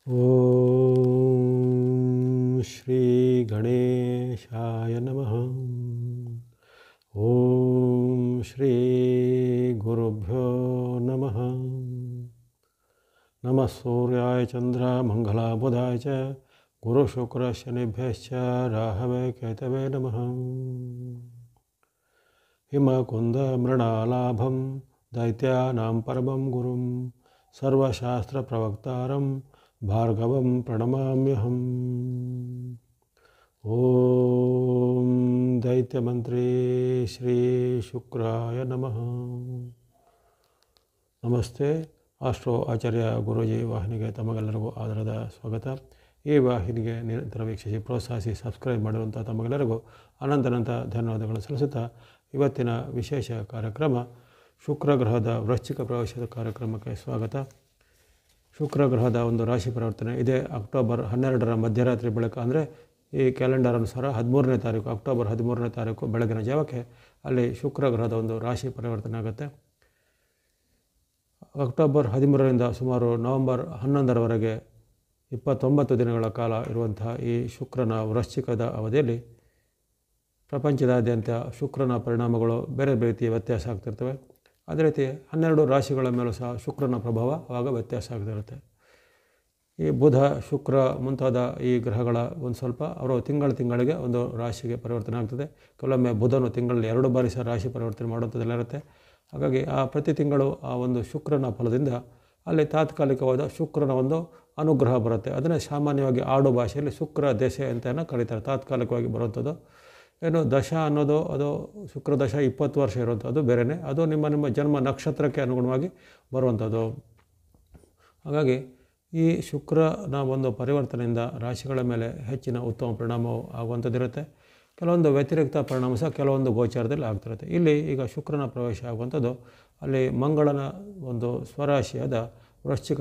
ಓಂ ಶ್ರೀ ಗಣೇಶಾಯ ನಮಃ. ಓಂ ಶ್ರೀ ಗುರುಭ್ಯೋ ನಮಃ. ನಮಃ ಸೂರ್ಯಾಯ ಚಂದ್ರ ಮಂಗಲ ಬುಧಾಯ ಚ ಗುರು ಶುಕ್ರ ಶನಿಭ್ಯಶ್ಚ ರಾಹವೇ ಕೇತವೇ ನಮಃ. ಹಿಮಕುಂದ ಮೃಣಾಲಾಭಂ ದೈತ್ಯಾನಾಂ ಪರಮಂ ಗುರುಂ ಸರ್ವಶಾಸ್ತ್ರ ಪ್ರವಕ್ತಾರಂ ಭಾರ್ಗವಂ ಪ್ರಣಮಾಮ್ಯಹಂ. ಓಂ ದೈತ್ಯಮಂತ್ರಿ ಶ್ರೀ ಶುಕ್ರಾಯ ನಮಃ. ನಮಸ್ತೆ. ಆಸ್ಟ್ರೋ ಆಚಾರ್ಯ ಗುರೂಜಿ ವಾಹಿನಿಗೆ ತಮಗೆಲ್ಲರಿಗೂ ಆಧಾರದ ಸ್ವಾಗತ. ಈ ವಾಹಿನಿಗೆ ನಿರಂತರ ವೀಕ್ಷಿಸಿ ಪ್ರೋತ್ಸಾಹಿಸಿ ಸಬ್ಸ್ಕ್ರೈಬ್ ಮಾಡಿರುವಂಥ ತಮಗೆಲ್ಲರಿಗೂ ಅನಂತ ಧನ್ಯವಾದಗಳು ಸಲ್ಲಿಸುತ್ತಾ ಇವತ್ತಿನ ವಿಶೇಷ ಕಾರ್ಯಕ್ರಮ ಶುಕ್ರ ಗ್ರಹದ ವೃಶ್ಚಿಕ ಪ್ರವೇಶದ ಕಾರ್ಯಕ್ರಮಕ್ಕೆ ಸ್ವಾಗತ. ಶುಕ್ರ ಗ್ರಹದ ಒಂದು ರಾಶಿ ಪರಿವರ್ತನೆ ಇದೆ ಅಕ್ಟೋಬರ್ 12ರ ಮಧ್ಯರಾತ್ರಿ ಬಳಿಕ, ಅಂದರೆ ಈ ಕ್ಯಾಲೆಂಡರ್ ಅನುಸಾರ 13ನೇ ತಾರೀಕು ಅಕ್ಟೋಬರ್ 13ನೇ ತಾರೀಕು ಬೆಳಗಿನ ಜಾವಕ್ಕೆ ಅಲ್ಲಿ ಶುಕ್ರ ಗ್ರಹದ ಒಂದು ರಾಶಿ ಪರಿವರ್ತನೆ ಆಗುತ್ತೆ. ಅಕ್ಟೋಬರ್ 13ರಿಂದ ಸುಮಾರು ನವಂಬರ್ 11ರವರೆಗೆ 29 ದಿನಗಳ ಕಾಲ ಇರುವಂತಹ ಈ ಶುಕ್ರನ ವೃಶ್ಚಿಕದ ಅವಧಿಯಲ್ಲಿ ಪ್ರಪಂಚದಾದ್ಯಂತ ಶುಕ್ರನ ಪರಿಣಾಮಗಳು ಬೇರೆ ಬೇರೆ ರೀತಿಯ ವ್ಯತ್ಯಾಸ ಆಗ್ತಿರ್ತವೆ. ಅದೇ ರೀತಿ 12 ರಾಶಿಗಳ ಮೇಲೂ ಸಹ ಶುಕ್ರನ ಪ್ರಭಾವ ಆವಾಗ ವ್ಯತ್ಯಾಸ ಆಗ್ತಿರುತ್ತೆ. ಈ ಬುಧ ಶುಕ್ರ ಮುಂತಾದ ಈ ಗ್ರಹಗಳ ಒಂದು ಸ್ವಲ್ಪ ಅವರು ತಿಂಗಳಿಗೆ ಒಂದು ರಾಶಿಗೆ ಪರಿವರ್ತನೆ ಆಗ್ತದೆ. ಕೆಲವೊಮ್ಮೆ ಬುಧನು ತಿಂಗಳಲ್ಲಿ 2 ಬಾರಿ ಸಹ ರಾಶಿ ಪರಿವರ್ತನೆ ಮಾಡುವಂಥದ್ದೆಲ್ಲ ಇರುತ್ತೆ. ಹಾಗಾಗಿ ಆ ಪ್ರತಿ ತಿಂಗಳು ಆ ಒಂದು ಶುಕ್ರನ ಫಲದಿಂದ ಅಲ್ಲಿ ತಾತ್ಕಾಲಿಕವಾದ ಶುಕ್ರನ ಒಂದು ಅನುಗ್ರಹ ಬರುತ್ತೆ. ಅದನ್ನೇ ಸಾಮಾನ್ಯವಾಗಿ ಆಡು ಭಾಷೆಯಲ್ಲಿ ಶುಕ್ರ ದಶೆ ಅಂತ ಕರೀತಾರೆ. ತಾತ್ಕಾಲಿಕವಾಗಿ ಬರುವಂಥದ್ದು. ಏನು ದಶ ಅನ್ನೋದು ಅದು ಶುಕ್ರ ದಶ 20 ವರ್ಷ ಇರುವಂಥದ್ದು ಬೇರೆಯೇ. ಅದು ನಿಮ್ಮ ಜನ್ಮ ನಕ್ಷತ್ರಕ್ಕೆ ಅನುಗುಣವಾಗಿ ಬರುವಂಥದ್ದು. ಹಾಗಾಗಿ ಈ ಶುಕ್ರನ ಒಂದು ಪರಿವರ್ತನೆಯಿಂದ ರಾಶಿಗಳ ಮೇಲೆ ಹೆಚ್ಚಿನ ಉತ್ತಮ ಪರಿಣಾಮವು ಆಗುವಂಥದ್ದಿರುತ್ತೆ. ಕೆಲವೊಂದು ವ್ಯತಿರಿಕ್ತ ಪರಿಣಾಮ ಸಹ ಕೆಲವೊಂದು ಗೋಚಾರದಲ್ಲಿ ಆಗ್ತಿರುತ್ತೆ. ಇಲ್ಲಿ ಈಗ ಶುಕ್ರನ ಪ್ರವೇಶ ಆಗುವಂಥದ್ದು ಅಲ್ಲಿ ಮಂಗಳನ ಒಂದು ಸ್ವರಾಶಿಯಾದ ವೃಶ್ಚಿಕ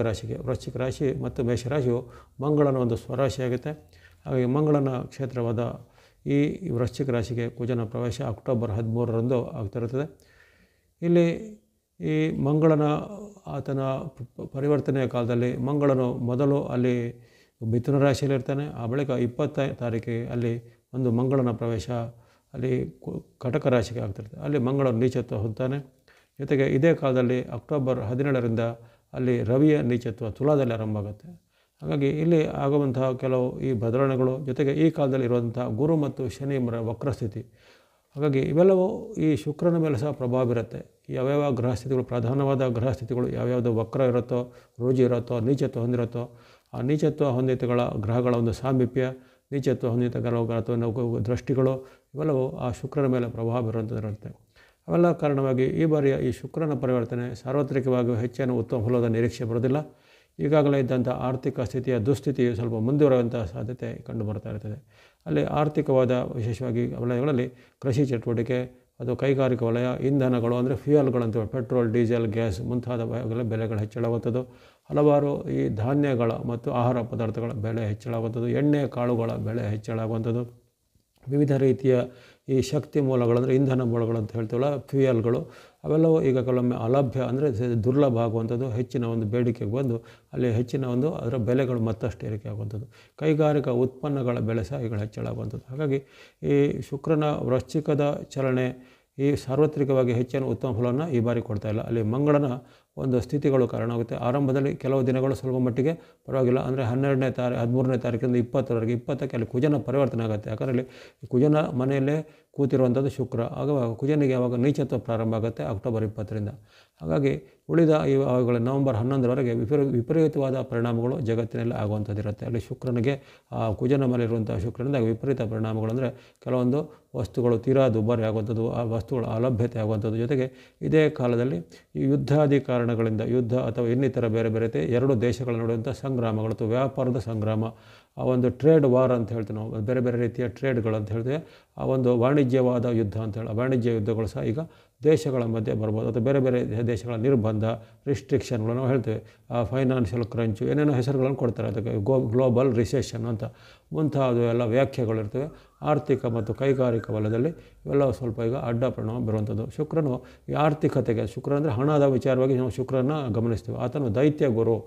ರಾಶಿ ಮತ್ತು ಮೇಷರಾಶಿಯು ಮಂಗಳನ ಒಂದು ಸ್ವರಾಶಿಯಾಗುತ್ತೆ. ಹಾಗಾಗಿ ಮಂಗಳನ ಕ್ಷೇತ್ರವಾದ ಈ ವೃಶ್ಚಿಕ ರಾಶಿಗೆ ಕುಜನ ಪ್ರವೇಶ ಅಕ್ಟೋಬರ್ 13ರಂದು ಆಗ್ತಿರುತ್ತದೆ. ಇಲ್ಲಿ ಈ ಮಂಗಳನ ಆತನ ಪರಿವರ್ತನೆಯ ಕಾಲದಲ್ಲಿ ಮಂಗಳನು ಮೊದಲು ಅಲ್ಲಿ ಮಿಥುನ ರಾಶಿಯಲ್ಲಿರ್ತಾನೆ. ಆ ಬಳಿಕ 20ನೇ ತಾರೀಕಿಗೆ ಅಲ್ಲಿ ಒಂದು ಮಂಗಳನ ಪ್ರವೇಶ ಅಲ್ಲಿ ಕಟಕ ರಾಶಿಗೆ ಆಗ್ತಿರ್ತದೆ. ಅಲ್ಲಿ ಮಂಗಳನು ನೀಚತ್ವ ಹೊಂದ್ತಾನೆ. ಜೊತೆಗೆ ಇದೇ ಕಾಲದಲ್ಲಿ ಅಕ್ಟೋಬರ್ 17ರಿಂದ ಅಲ್ಲಿ ರವಿಯ ನೀಚತ್ವ ತುಲಾದಲ್ಲಿ ಆರಂಭ ಆಗುತ್ತೆ. ಹಾಗಾಗಿ ಇಲ್ಲಿ ಆಗುವಂತಹ ಕೆಲವು ಈ ಬದಲಾವಣೆಗಳು, ಜೊತೆಗೆ ಈ ಕಾಲದಲ್ಲಿ ಇರುವಂತಹ ಗುರು ಮತ್ತು ಶನಿ ವಕ್ರಸ್ಥಿತಿ, ಹಾಗಾಗಿ ಇವೆಲ್ಲವೂ ಈ ಶುಕ್ರನ ಮೇಲೆ ಸಹ ಪ್ರಭಾವ ಬೀರುತ್ತೆ. ಯಾವ್ಯಾವ ಗ್ರಹಸ್ಥಿತಿಗಳು, ಪ್ರಧಾನವಾದ ಗ್ರಹಸ್ಥಿತಿಗಳು ಯಾವ್ಯಾವುದು ವಕ್ರ ಇರುತ್ತೋ, ರುಜಿ ಇರುತ್ತೋ, ನೀಚತ್ವ ಹೊಂದಿರುತ್ತೋ, ಆ ನೀಚತ್ವ ಹೊಂದಿತಗಳ ಗ್ರಹಗಳ ಒಂದು ಸಾಮೀಪ್ಯ, ನೀಚತ್ವ ಹೊಂದಿತ ಗ್ರಹಗಳ ಅಥವಾ ದೃಷ್ಟಿಗಳು ಇವೆಲ್ಲವೂ ಆ ಶುಕ್ರನ ಮೇಲೆ ಪ್ರಭಾವ ಬೀರುವಂಥದ್ದಿರುತ್ತೆ. ಅವೆಲ್ಲ ಕಾರಣವಾಗಿ ಈ ಬಾರಿಯ ಈ ಶುಕ್ರನ ಪರಿವರ್ತನೆ ಸಾರ್ವತ್ರಿಕವಾಗಿ ಹೆಚ್ಚಿನ ಉತ್ತಮ ಫಲದ ನಿರೀಕ್ಷೆ ಬರೋದಿಲ್ಲ. ಈಗಾಗಲೇ ಇದ್ದಂಥ ಆರ್ಥಿಕ ಸ್ಥಿತಿಯ ದುಸ್ಥಿತಿಯು ಸ್ವಲ್ಪ ಮುಂದುವರಿಯುವಂಥ ಸಾಧ್ಯತೆ ಕಂಡು ಬರ್ತಾ ಇರ್ತದೆ. ಅಲ್ಲಿ ಆರ್ಥಿಕವಾದ ವಿಶೇಷವಾಗಿ ವಲಯಗಳಲ್ಲಿ ಕೃಷಿ ಚಟುವಟಿಕೆ, ಅದು ಕೈಗಾರಿಕಾ ವಲಯ, ಇಂಧನಗಳು ಅಂದರೆ ಫ್ಯೂಯಲ್ಗಳು ಅಂತೇಳಿ ಪೆಟ್ರೋಲ್, ಡೀಸೆಲ್, ಗ್ಯಾಸ್ ಮುಂತಾದ ಬೆಲೆಗಳು ಹೆಚ್ಚಳಾಗುವಂಥದ್ದು, ಹಲವಾರು ಈ ಧಾನ್ಯಗಳ ಮತ್ತು ಆಹಾರ ಪದಾರ್ಥಗಳ ಬೆಲೆ ಹೆಚ್ಚಳಾಗುವಂಥದ್ದು, ಎಣ್ಣೆ ಕಾಳುಗಳ ಬೆಲೆ ಹೆಚ್ಚಳಾಗುವಂಥದ್ದು, ವಿವಿಧ ರೀತಿಯ ಈ ಶಕ್ತಿ ಮೂಲಗಳು ಅಂದರೆ ಇಂಧನ ಮೂಲಗಳು ಅಂತ ಹೇಳ್ತೀವಲ್ಲ, ಫ್ಯೂಯಲ್ಗಳು, ಅವೆಲ್ಲವೂ ಈಗ ಕೆಲವೊಮ್ಮೆ ಅಲಭ್ಯ ಅಂದರೆ ದುರ್ಲಭ ಆಗುವಂಥದ್ದು, ಹೆಚ್ಚಿನ ಒಂದು ಬೇಡಿಕೆಗೆ ಬಂದು ಅಲ್ಲಿ ಹೆಚ್ಚಿನ ಒಂದು ಅದರ ಬೆಲೆಗಳು ಮತ್ತಷ್ಟು ಏರಿಕೆ ಆಗುವಂಥದ್ದು, ಕೈಗಾರಿಕಾ ಉತ್ಪನ್ನಗಳ ಬೆಲೆ ಸಹ ಈಗ ಹೆಚ್ಚಳಾಗುವಂಥದ್ದು. ಹಾಗಾಗಿ ಈ ಶುಕ್ರನ ವೃಶ್ಚಿಕದ ಚಲನೆ ಈ ಸಾರ್ವತ್ರಿಕವಾಗಿ ಹೆಚ್ಚಿನ ಉತ್ತಮ ಫಲವನ್ನು ಈ ಬಾರಿ ಕೊಡ್ತಾ ಇಲ್ಲ. ಅಲ್ಲಿ ಮಂಗಳನ ಒಂದು ಸ್ಥಿತಿಗಳು ಕಾರಣ ಆಗುತ್ತೆ. ಆರಂಭದಲ್ಲಿ ಕೆಲವು ದಿನಗಳು ಸ್ವಲ್ಪ ಮಟ್ಟಿಗೆ ಪರವಾಗಿಲ್ಲ, ಅಂದರೆ 13ನೇ ತಾರೀಕಿಂದ 20ರವರೆಗೆ, 20ಕ್ಕೆ ಅಲ್ಲಿ ಕುಜನ ಪರಿವರ್ತನೆ ಆಗುತ್ತೆ. ಯಾಕಂದರೆ ಅಲ್ಲಿ ಕುಜನ ಮನೆಯಲ್ಲೇ ಕೂತಿರುವಂಥದ್ದು ಶುಕ್ರ. ಆಗ ಕುಜನಿಗೆ ಯಾವಾಗ ನೀಚತ್ವ ಪ್ರಾರಂಭ ಆಗುತ್ತೆ ಅಕ್ಟೋಬರ್ 20ರಿಂದ. ಹಾಗಾಗಿ ಉಳಿದ ಈ ಅವುಗಳ ನವಂಬರ್ 11ರವರೆಗೆ ವಿಪರೀತವಾದ ಪರಿಣಾಮಗಳು ಜಗತ್ತಿನಲ್ಲಿ ಆಗುವಂಥದ್ದಿರುತ್ತೆ. ಅಲ್ಲಿ ಶುಕ್ರನಿಗೆ ಆ ಕುಜನ ಮೇಲೆ ಇರುವಂಥ ಶುಕ್ರನಿಂದ ವಿಪರೀತ ಪರಿಣಾಮಗಳು ಅಂದರೆ ಕೆಲವೊಂದು ವಸ್ತುಗಳು ತೀರಾ ದುಬಾರಿ ಆಗುವಂಥದ್ದು, ಆ ವಸ್ತುಗಳ ಅಲಭ್ಯತೆ ಆಗುವಂಥದ್ದು, ಜೊತೆಗೆ ಇದೇ ಕಾಲದಲ್ಲಿ ಈ ಯುದ್ಧಾದಿ ಕಾರಣಗಳಿಂದ ಯುದ್ಧ ಅಥವಾ ಇನ್ನಿತರ ಬೇರೆ ಬೇರೆ 2 ದೇಶಗಳ ನಡುವಂಥ ಸಂಗ್ರಾಮಗಳು ಅಥವಾ ವ್ಯಾಪಾರದ ಸಂಗ್ರಾಮ, ಆ ಒಂದು ಟ್ರೇಡ್ ವಾರ್ ಅಂತ ಹೇಳ್ತೀವಿ ನಾವು, ಬೇರೆ ಬೇರೆ ರೀತಿಯ ಟ್ರೇಡ್ಗಳು ಅಂತ ಹೇಳ್ತೇವೆ, ಆ ಒಂದು ವಾಣಿಜ್ಯವಾದ ಯುದ್ಧ ಅಂತ ಹೇಳಿ ವಾಣಿಜ್ಯ ಯುದ್ಧಗಳು ಸಹ ಈಗ ದೇಶಗಳ ಮಧ್ಯೆ ಬರ್ಬೋದು. ಅಥವಾ ಬೇರೆ ಬೇರೆ ದೇಶಗಳ ನಿರ್ಬಂಧ, ರಿಸ್ಟ್ರಿಕ್ಷನ್ಗಳು ನಾವು ಹೇಳ್ತೇವೆ, ಫೈನಾನ್ಷಿಯಲ್ ಕ್ರಂಚು, ಏನೇನೋ ಹೆಸರುಗಳನ್ನು ಕೊಡ್ತಾರೆ ಅದಕ್ಕೆ, ಗ್ಲೋಬಲ್ ರಿಸೆಷನ್ ಅಂತ ಮುಂತಾದ ಎಲ್ಲ ವ್ಯಾಖ್ಯೆಗಳಿರ್ತವೆ. ಆರ್ಥಿಕ ಮತ್ತು ಕೈಗಾರಿಕಾ ವಲಯದಲ್ಲಿ ಇವೆಲ್ಲವೂ ಸ್ವಲ್ಪ ಈಗ ಅಡ್ಡ ಪರಿಣಾಮ ಬರುವಂಥದ್ದು. ಶುಕ್ರನು ಈ ಆರ್ಥಿಕತೆಗೆ, ಶುಕ್ರ ಅಂದರೆ ಹಣದ ವಿಚಾರವಾಗಿ ನಾವು ಶುಕ್ರನ ಗಮನಿಸ್ತೀವಿ. ಆತನು ದೈತ್ಯ ಗುರು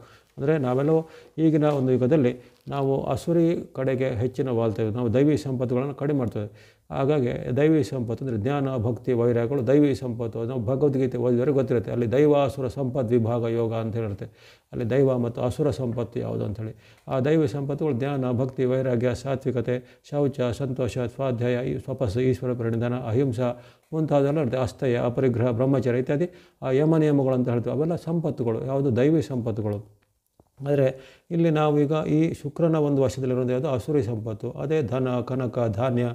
ಅಂದರೆ ನಾವೆಲ್ಲವೂ ಈಗಿನ ಒಂದು ಯುಗದಲ್ಲಿ ನಾವು ಅಸುರಿ ಕಡೆಗೆ ಹೆಚ್ಚಿನ ವಾಲ್ತೇವೆ, ನಾವು ದೈವಿ ಸಂಪತ್ತುಗಳನ್ನು ಕಡಿಮೆ ಮಾಡ್ತೇವೆ. ಹಾಗಾಗಿ ದೈವಿ ಸಂಪತ್ತು ಅಂದರೆ ಜ್ಞಾನ, ಭಕ್ತಿ, ವೈರಾಗ್ಯಗಳು ದೈವಿ ಸಂಪತ್ತು. ನಾವು ಭಗವದ್ಗೀತೆ ಓದಿದರೆ ಗೊತ್ತಿರುತ್ತೆ, ಅಲ್ಲಿ ದೈವ ಅಸುರ ಸಂಪತ್ತು ವಿಭಾಗ ಯೋಗ ಅಂತ ಹೇಳಿರುತ್ತೆ. ಅಲ್ಲಿ ದೈವ ಮತ್ತು ಅಸುರ ಸಂಪತ್ತು ಯಾವುದು ಅಂಥೇಳಿ. ಆ ದೈವಿ ಸಂಪತ್ತುಗಳು ಜ್ಞಾನ, ಭಕ್ತಿ, ವೈರಾಗ್ಯ, ಸಾತ್ವಿಕತೆ, ಶೌಚ, ಸಂತೋಷ, ಸ್ವಾಧ್ಯಾಯ, ಸ್ವಪಸ್ಸು, ಈಶ್ವರ ಪರಿಣಿಧಾನ, ಅಹಿಂಸಾ ಮುಂತಾದೆಲ್ಲ ಇರುತ್ತೆ. ಅಸ್ತಯ, ಅಪರಿಗ್ರಹ, ಬ್ರಹ್ಮಚರ್ಯ ಇತ್ಯಾದಿ ಆ ಯಮ ನಿಯಮಗಳು ಅಂತ ಹೇಳ್ತೀವಿ. ಅವೆಲ್ಲ ಸಂಪತ್ತುಗಳು, ಯಾವುದು ದೈವಿ ಸಂಪತ್ತುಗಳು. ಆದರೆ ಇಲ್ಲಿ ನಾವೀಗ ಈ ಶುಕ್ರನ ಒಂದು ವಶದಲ್ಲಿರೋದು ಯಾವುದು ಅಸುರಿ ಸಂಪತ್ತು. ಅದೇ ಧನ, ಕನಕ, ಧಾನ್ಯ,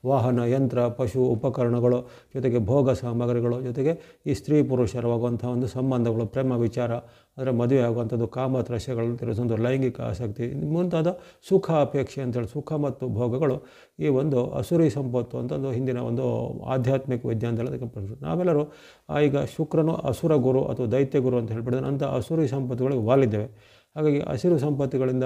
ವಾಹನ, ಯಂತ್ರ, ಪಶು, ಉಪಕರಣಗಳು, ಜೊತೆಗೆ ಭೋಗ ಸಾಮಗ್ರಿಗಳು, ಜೊತೆಗೆ ಈ ಸ್ತ್ರೀ ಪುರುಷರವಾಗುವಂಥ ಒಂದು ಸಂಬಂಧಗಳು, ಪ್ರೇಮ ವಿಚಾರ, ಅಂದರೆ ಮದುವೆ ಆಗುವಂಥದ್ದು, ಕಾಮತ್ರಸ್ಯಗಳನ್ನು ತಿಳಿಸೋದು, ಲೈಂಗಿಕ ಆಸಕ್ತಿ ಮುಂತಾದ ಸುಖ ಅಪೇಕ್ಷೆ ಅಂತೇಳಿ ಸುಖ ಮತ್ತು ಭೋಗಗಳು ಈ ಒಂದು ಅಸುರಿ ಸಂಪತ್ತು ಅಂತಂದು ಹಿಂದಿನ ಒಂದು ಆಧ್ಯಾತ್ಮಿಕ ವಿಜ್ಞಾನದಲ್ಲಿ ಅದಕ್ಕೆ ಪ್ರಶ್ನೆ. ನಾವೆಲ್ಲರೂ ಈಗ ಶುಕ್ರನು ಅಸುರ ಗುರು ಅಥವಾ ದೈತ್ಯ ಗುರು ಅಂತ ಹೇಳ್ಬಿಡಿದ್ರೆ ಅಂಥ ಅಸುರಿ ಸಂಪತ್ತುಗಳಿಗೆ ವಾಲಿದ್ದೇವೆ. ಹಾಗಾಗಿ ಹಸಿರು ಸಂಪತ್ತುಗಳಿಂದ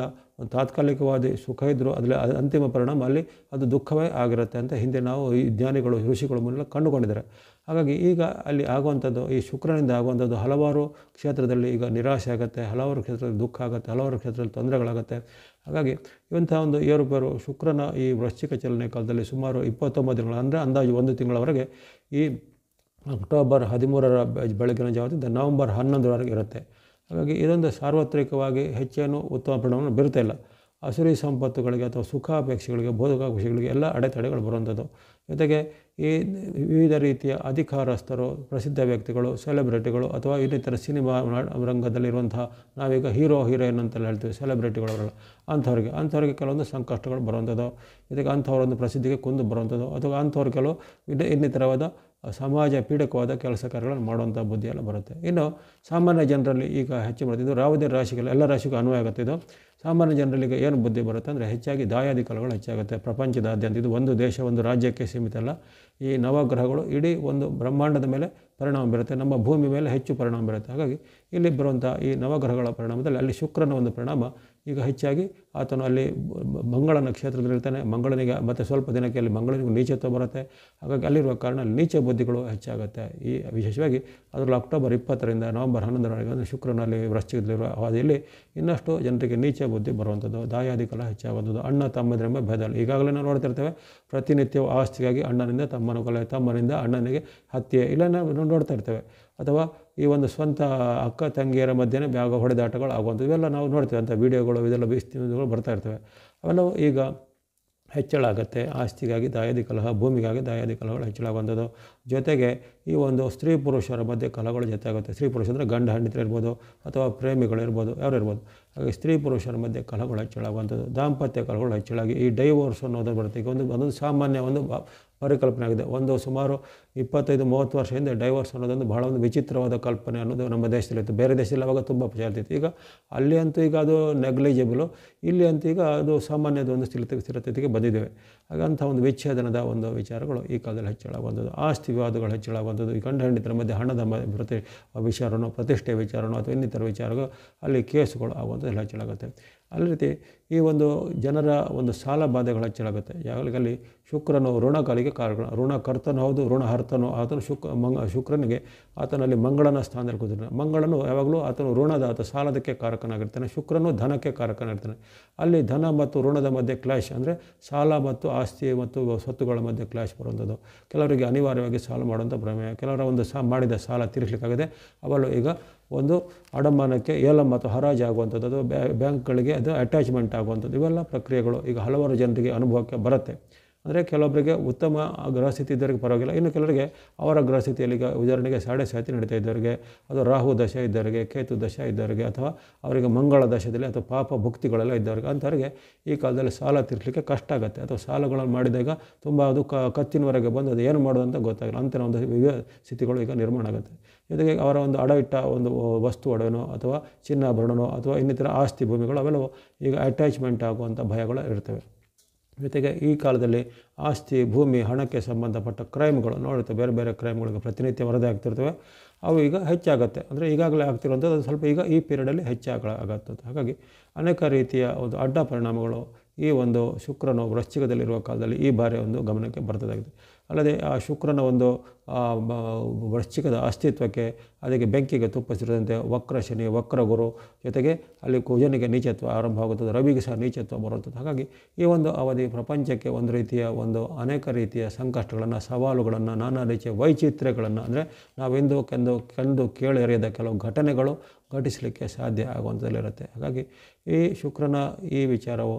ತಾತ್ಕಾಲಿಕವಾದ ಸುಖ ಇದ್ದರೂ ಅದರಲ್ಲಿ ಅಂತಿಮ ಪರಿಣಾಮ ಅಲ್ಲಿ ಅದು ದುಃಖವೇ ಆಗಿರುತ್ತೆ ಅಂತ ಹಿಂದೆ ನಾವು ಈ ಜ್ಞಾನಿಗಳು, ಋಷಿಗಳು ಮುನ್ನೆಲ್ಲ ಕಂಡುಕೊಂಡಿದ್ದಾರೆ. ಹಾಗಾಗಿ ಈಗ ಅಲ್ಲಿ ಆಗುವಂಥದ್ದು ಈ ಶುಕ್ರನಿಂದ ಆಗುವಂಥದ್ದು ಹಲವಾರು ಕ್ಷೇತ್ರದಲ್ಲಿ ಈಗ ನಿರಾಶೆ ಆಗುತ್ತೆ, ಹಲವಾರು ಕ್ಷೇತ್ರದಲ್ಲಿ ದುಃಖ ಆಗುತ್ತೆ, ಹಲವಾರು ಕ್ಷೇತ್ರದಲ್ಲಿ ತೊಂದರೆಗಳಾಗುತ್ತೆ. ಹಾಗಾಗಿ ಇಂಥ ಒಂದು ಏರುಪೇರು ಶುಕ್ರನ ಈ ವೃಶ್ಚಿಕ ಚಲನೆ ಕಾಲದಲ್ಲಿ ಸುಮಾರು 29 ದಿನಗಳು, ಅಂದರೆ ಅಂದಾಜು 1 ತಿಂಗಳವರೆಗೆ ಈ ಅಕ್ಟೋಬರ್ 13ರ ಬೆಳಗಿನ ಜಾವದಿಂದ ನವಂಬರ್ 11ರವರೆಗೆ ಇರುತ್ತೆ. ಹಾಗಾಗಿ ಇದೊಂದು ಸಾರ್ವತ್ರಿಕವಾಗಿ ಹೆಚ್ಚೇನು ಉತ್ತಮ ಪರಿಣಾಮವನ್ನು ಬೀರ್ತಾ ಇಲ್ಲ. ಅಸುರಿ ಸಂಪತ್ತುಗಳಿಗೆ ಅಥವಾ ಸುಖಾಪೇಕ್ಷೆಗಳಿಗೆ, ಭೋಗಾಪೇಕ್ಷೆಗಳಿಗೆ ಎಲ್ಲ ಅಡೆತಡೆಗಳು ಬರುವಂಥದ್ದು. ಜೊತೆಗೆ ಈ ವಿವಿಧ ರೀತಿಯ ಅಧಿಕಾರಸ್ಥರು, ಪ್ರಸಿದ್ಧ ವ್ಯಕ್ತಿಗಳು, ಸೆಲೆಬ್ರಿಟಿಗಳು ಅಥವಾ ಇನ್ನಿತರ ಸಿನಿಮಾ ರಂಗದಲ್ಲಿರುವಂತಹ ನಾವೀಗ ಹೀರೋ ಹೀರೋಯಿನ್ ಅಂತೆಲ್ಲ ಹೇಳ್ತೀವಿ, ಸೆಲೆಬ್ರಿಟಿಗಳವರೆಲ್ಲ ಅಂಥವ್ರಿಗೆ ಕೆಲವೊಂದು ಸಂಕಷ್ಟಗಳು ಬರುವಂಥದ್ದು. ಜೊತೆಗೆ ಅಂಥವರೊಂದು ಪ್ರಸಿದ್ಧಿಗೆ ಕುಂದು ಬರುವಂಥದ್ದು ಅಥವಾ ಅಂಥವ್ರು ಕೆಲವು ಇನ್ನಿತರವಾದ ಸಮಾಜ ಪೀಡಕವಾದ ಕೆಲಸ ಕಾರ್ಯಗಳನ್ನು ಮಾಡುವಂಥ ಬುದ್ಧಿ ಎಲ್ಲ ಬರುತ್ತೆ. ಇನ್ನು ಸಾಮಾನ್ಯ ಜನರಲ್ಲಿ ಈಗ ಹೆಚ್ಚು ಬರುತ್ತೆ, ಇದು ಯಾವುದೇ ರಾಶಿಗಳು ಎಲ್ಲ ರಾಶಿಗೂ ಅನ್ವಯ ಆಗುತ್ತೆ. ಇದು ಸಾಮಾನ್ಯ ಜನರಲ್ಲಿ ಈಗ ಏನು ಬುದ್ಧಿ ಬರುತ್ತೆ ಅಂದರೆ ಹೆಚ್ಚಾಗಿ ದಾಯಾದಿ ಕಲೆಗಳು ಹೆಚ್ಚಾಗುತ್ತೆ ಪ್ರಪಂಚದಾದ್ಯಂತ. ಇದು ಒಂದು ದೇಶ ಒಂದು ರಾಜ್ಯಕ್ಕೆ ಸೀಮಿತ ಅಲ್ಲ. ಈ ನವಗ್ರಹಗಳು ಇಡೀ ಒಂದು ಬ್ರಹ್ಮಾಂಡದ ಮೇಲೆ ಪರಿಣಾಮ ಬೀರುತ್ತೆ, ನಮ್ಮ ಭೂಮಿ ಮೇಲೆ ಹೆಚ್ಚು ಪರಿಣಾಮ ಬೀರುತ್ತೆ. ಹಾಗಾಗಿ ಇಲ್ಲಿ ಬರುವಂಥ ಈ ನವಗ್ರಹಗಳ ಪರಿಣಾಮದಲ್ಲಿ ಅಲ್ಲಿ ಶುಕ್ರನ ಒಂದು ಪರಿಣಾಮ ಈಗ ಹೆಚ್ಚಾಗಿ ಆತನು ಅಲ್ಲಿ ಮಂಗಳ ನಕ್ಷತ್ರದಲ್ಲಿರ್ತಾನೆ. ಮಂಗಳನಿಗೆ ಮತ್ತು ಸ್ವಲ್ಪ ದಿನಕ್ಕೆ ಅಲ್ಲಿ ಮಂಗಳನಿಗೂ ನೀಚತ್ವ ಬರುತ್ತೆ. ಹಾಗಾಗಿ ಅಲ್ಲಿರುವ ಕಾರಣ ಅಲ್ಲಿ ನೀಚ ಬುದ್ಧಿಗಳು ಹೆಚ್ಚಾಗುತ್ತೆ. ಈ ವಿಶೇಷವಾಗಿ ಅದರಲ್ಲಿ ಅಕ್ಟೋಬರ್ 20ರಿಂದ ನವಂಬರ್ 11ರವರೆಗೆ ಅಂದರೆ ಶುಕ್ರನಲ್ಲಿ ವೃಶ್ಚಿಕದಲ್ಲಿರುವ ಅವಧಿಯಲ್ಲಿ ಇನ್ನಷ್ಟು ಜನರಿಗೆ ನೀಚ ಬುದ್ಧಿ ಬರುವಂಥದ್ದು, ದಾಯಾದಿಕಲ ಹೆಚ್ಚಾಗುವಂಥದ್ದು, ಅಣ್ಣ ತಮ್ಮಂದಿರೆಂಬ ಭೇದ. ಈಗಾಗಲೇ ನಾವು ನೋಡ್ತಿರ್ತೇವೆ, ಪ್ರತಿನಿತ್ಯವೂ ಆಸ್ತಿಗಾಗಿ ಅಣ್ಣನಿಂದ ತಮ್ಮನ ಕೊಲೆ, ತಮ್ಮನಿಂದ ಅಣ್ಣನಿಗೆ ಹತ್ಯೆ ಇಲ್ಲ ನಾವು ನೋಡ್ತಾ ಇರ್ತೇವೆ. ಅಥವಾ ಈ ಒಂದು ಸ್ವಂತ ಅಕ್ಕ ತಂಗಿಯರ ಮಧ್ಯೆ ಬ್ಯಾಗ ಹೊಡೆದಾಟಗಳು ಆಗುವಂಥದ್ದು ಇವೆಲ್ಲ ನಾವು ನೋಡ್ತೇವೆ. ಅಂಥ ವೀಡಿಯೋಗಳು ಇದೆಲ್ಲ ಬೀಸ್ತಿಗಳು ಬರ್ತಾ ಇರ್ತವೆ. ಅವೆಲ್ಲವೂ ಈಗ ಹೆಚ್ಚಳ ಆಗುತ್ತೆ. ಆಸ್ತಿಗಾಗಿ ದಾಯಾದಿ ಕಲಹ, ಭೂಮಿಗಾಗಿ ದಾಯಾದಿ ಕಲಹಗಳು ಹೆಚ್ಚಳಾಗುವಂಥದ್ದು. ಜೊತೆಗೆ ಈ ಒಂದು ಸ್ತ್ರೀ ಪುರುಷರ ಮಧ್ಯೆ ಕಲಹಗಳು ಜೊತೆ ಆಗುತ್ತೆ. ಸ್ತ್ರೀ ಪುರುಷ ಅಂದರೆ ಗಂಡ ಹೆಂಡತಿ ಇರ್ಬೋದು ಅಥವಾ ಪ್ರೇಮಿಗಳಿರ್ಬೋದು, ಯಾರು ಇರ್ಬೋದು. ಹಾಗೆ ಸ್ತ್ರೀ ಪುರುಷರ ಮಧ್ಯೆ ಕಲಹಗಳು ಹೆಚ್ಚಳಾಗುವಂಥದ್ದು, ದಾಂಪತ್ಯ ಕಲಹಗಳು ಹೆಚ್ಚಳಾಗಿ ಈ ಡೈವೋರ್ಸ್ ಅನ್ನೋದು ಬರುತ್ತೆ. ಈಗ ಒಂದೊಂದು ಸಾಮಾನ್ಯ ಒಂದು ಪರಿಕಲ್ಪನೆ ಆಗಿದೆ. ಒಂದು ಸುಮಾರು 25-30 ವರ್ಷ ಹಿಂದೆ ಡೈವೋರ್ಸ್ ಅನ್ನೋದೊಂದು ಬಹಳ ಒಂದು ವಿಚಿತ್ರವಾದ ಕಲ್ಪನೆ ಅನ್ನೋದು ನಮ್ಮ ದೇಶದಲ್ಲಿತ್ತು. ಬೇರೆ ದೇಶದಲ್ಲಿ ಅವಾಗ ತುಂಬ ಪ್ರಚಾರ ಇತ್ತು. ಈಗ ಅಲ್ಲಿ ಅಂತೂ ಈಗ ಅದು ನೆಗ್ಲಿಜಿಬಲು, ಇಲ್ಲಿ ಅಂತೂ ಈಗ ಅದು ಸಾಮಾನ್ಯದ ಒಂದು ಸ್ಥಿರತೆಗೆ ಬಂದಿದ್ದೇವೆ. ಹಾಗಂಥ ಒಂದು ವಿಚ್ಛೇದನದ ಒಂದು ವಿಚಾರಗಳು ಈ ಕಾಲದಲ್ಲಿ ಹೆಚ್ಚಳಾಗುವಂಥದ್ದು, ಆಸ್ತಿ ವಿವಾದಗಳು ಹೆಚ್ಚಳಾಗುವಂಥದ್ದು, ಈ ಗಂಡ ಹೆಂಡತಿರ ಮಧ್ಯೆ ಹಣದ ವಿಚಾರನೋ, ಪ್ರತಿಷ್ಠೆ ವಿಚಾರನೋ ಅಥವಾ ಇನ್ನಿತರ ವಿಚಾರಗಳು ಅಲ್ಲಿ ಕೇಸುಗಳು ಆಗುವಂಥದ್ದು ಎಲ್ಲ ಹೆಚ್ಚಳಾಗುತ್ತೆ. ಅದೇ ರೀತಿ ಈ ಒಂದು ಜನರ ಒಂದು ಸಾಲ ಬಾಧೆಗಳು ಹೆಚ್ಚಳಾಗುತ್ತೆ. ಯಾವಾಗಲಿ ಶುಕ್ರನು ಋಣಕಾಲಿಗೆ ಕಾರಣ, ಋಣಕರ್ತನೂ ಹೌದು ಋಣಹರ್ತನೂ. ಆತನು ಶುಕ್ರನಿಗೆ ಆತನಲ್ಲಿ ಮಂಗಳನ ಸ್ಥಾನದಲ್ಲಿ ಕೂತಿರ್ತಾನೆ. ಮಂಗಳನು ಯಾವಾಗಲೂ ಆತನು ಋಣದ ಅಥವಾ ಸಾಲದಕ್ಕೆ ಕಾರಕನಾಗಿರ್ತಾನೆ. ಶುಕ್ರನು ಧನಕ್ಕೆ ಕಾರಕನಾಗಿರ್ತಾನೆ. ಅಲ್ಲಿ ಧನ ಮತ್ತು ಋಣದ ಮಧ್ಯೆ ಕ್ಲಾಶ್, ಅಂದರೆ ಸಾಲ ಮತ್ತು ಆಸ್ತಿ ಮತ್ತು ಸ್ವತ್ತುಗಳ ಮಧ್ಯೆ ಕ್ಲಾಶ್ ಬರುವಂಥದ್ದು. ಕೆಲವರಿಗೆ ಅನಿವಾರ್ಯವಾಗಿ ಸಾಲ ಮಾಡುವಂಥ ಪ್ರಮೇಯ, ಕೆಲವರ ಒಂದು ಮಾಡಿದ ಸಾಲ ತೀರಿಸಲಿಕ್ಕಾಗದೆ ಅವಳು ಈಗ ಒಂದು ಅಡಮಾನಕ್ಕೆ ಏಲಂ ಅಥವಾ ಹರಾಜು ಆಗುವಂಥದ್ದು, ಅದು ಬ್ಯಾಂಕ್ಗಳಿಗೆ ಅದು ಅಟ್ಯಾಚ್ಮೆಂಟ್ ಆಗುವಂಥದ್ದು. ಇವೆಲ್ಲ ಪ್ರಕ್ರಿಯೆಗಳು ಈಗ ಹಲವಾರು ಜನರಿಗೆ ಅನುಭವಕ್ಕೆ ಬರುತ್ತೆ. ಅಂದರೆ ಕೆಲವೊಬ್ಬರಿಗೆ ಉತ್ತಮ ಗ್ರಹಸ್ಥಿತಿ ಇದ್ದವರಿಗೆ ಪರವಾಗಿಲ್ಲ, ಇನ್ನು ಕೆಲವರಿಗೆ ಅವರ ಗ್ರಹಸ್ಥಿತಿಯಲ್ಲಿ ಈಗ ಉದಾಹರಣೆಗೆ 7.5 ನಡೀತಾ ಇದ್ದವರಿಗೆ, ಅದು ರಾಹು ದಶೆ ಇದ್ದವರಿಗೆ, ಕೇತು ದಶೆ ಇದ್ದವರಿಗೆ, ಅಥವಾ ಅವರಿಗೆ ಮಂಗಳ ದಶದಲ್ಲಿ ಅಥವಾ ಪಾಪ ಭುಕ್ತಿಗಳೆಲ್ಲ ಇದ್ದವರಿಗೆ, ಅಂಥವ್ರಿಗೆ ಈ ಕಾಲದಲ್ಲಿ ಸಾಲ ತೀರಿಸಲಿಕ್ಕೆ ಕಷ್ಟ ಆಗುತ್ತೆ. ಅಥವಾ ಸಾಲಗಳನ್ನು ಮಾಡಿದಾಗ ತುಂಬ ಅದು ಕತ್ತಿನವರೆಗೆ ಬಂದು ಅದು ಏನು ಮಾಡೋದು ಅಂತ ಗೊತ್ತಾಗಿಲ್ಲ, ಅಂಥ ಒಂದು ಸ್ಥಿತಿಗಳು ಈಗ ನಿರ್ಮಾಣ ಆಗುತ್ತೆ. ಜೊತೆಗೆ ಅವರ ಒಂದು ಅಡ ಇಟ್ಟ ಒಂದು ವಸ್ತು ಒಡವೆನೋ ಅಥವಾ ಚಿನ್ನಾಭರಣನೋ ಅಥವಾ ಇನ್ನಿತರ ಆಸ್ತಿ ಭೂಮಿಗಳು ಅವೆಲ್ಲವೂ ಈಗ ಅಟ್ಯಾಚ್ಮೆಂಟ್ ಆಗುವಂಥ ಭಯಗಳು ಇರ್ತವೆ. ಜೊತೆಗೆ ಈ ಕಾಲದಲ್ಲಿ ಆಸ್ತಿ ಭೂಮಿ ಹಣಕ್ಕೆ ಸಂಬಂಧಪಟ್ಟ ಕ್ರೈಮ್ಗಳು ನೋಡುತ್ತೆ, ಬೇರೆ ಬೇರೆ ಕ್ರೈಮ್ಗಳಿಗೆ ಪ್ರತಿನಿತ್ಯ ವರದಿ ಆಗ್ತಿರ್ತವೆ. ಅವು ಈಗ ಹೆಚ್ಚಾಗುತ್ತೆ. ಅಂದರೆ ಈಗಾಗಲೇ ಆಗ್ತಿರುವಂಥದ್ದು ಅದು ಸ್ವಲ್ಪ ಈಗ ಈ ಪೀರಿಯಡಲ್ಲಿ ಹೆಚ್ಚಾಗತ್ತೆ. ಹಾಗಾಗಿ ಅನೇಕ ರೀತಿಯ ಒಂದು ಅಡ್ಡ ಪರಿಣಾಮಗಳು ಈ ಒಂದು ಶುಕ್ರನು ವೃಶ್ಚಿಕದಲ್ಲಿರುವ ಕಾಲದಲ್ಲಿ ಈ ಬಾರಿ ಒಂದು ಗಮನಕ್ಕೆ ಬರ್ತದಾಗಿದೆ. ಅಲ್ಲದೆ ಆ ಶುಕ್ರನ ಒಂದು ವೃಶ್ಚಿಕದ ಅಸ್ತಿತ್ವಕ್ಕೆ ಅದಕ್ಕೆ ಬೆಂಕಿಗೆ ತುಪ್ಪ ಸೇರಿದಂತೆ ವಕ್ರ ಶನಿ, ವಕ್ರ ಗುರು, ಜೊತೆಗೆ ಅಲ್ಲಿ ಕುಜನಿಗೆ ನೀಚತ್ವ ಆರಂಭ ಆಗುತ್ತದೆ, ರವಿಗೆ ಸಹ ನೀಚತ್ವ ಬರುತ್ತದೆ. ಹಾಗಾಗಿ ಈ ಒಂದು ಅವಧಿ ಪ್ರಪಂಚಕ್ಕೆ ಒಂದು ರೀತಿಯ ಅನೇಕ ರೀತಿಯ ಸಂಕಷ್ಟಗಳನ್ನು, ಸವಾಲುಗಳನ್ನು, ನಾನಾ ರೀತಿಯ ವೈಚಿತ್ರ್ಯಗಳನ್ನು, ಅಂದರೆ ನಾವೆಂದು ಕಂಡು ಕೇಳರಿಯದ ಕೆಲವು ಘಟನೆಗಳು ಘಟಿಸಲಿಕ್ಕೆ ಸಾಧ್ಯ ಆಗುವಂಥದ್ದಿರುತ್ತೆ. ಹಾಗಾಗಿ ಈ ಶುಕ್ರನ ಈ ವಿಚಾರವು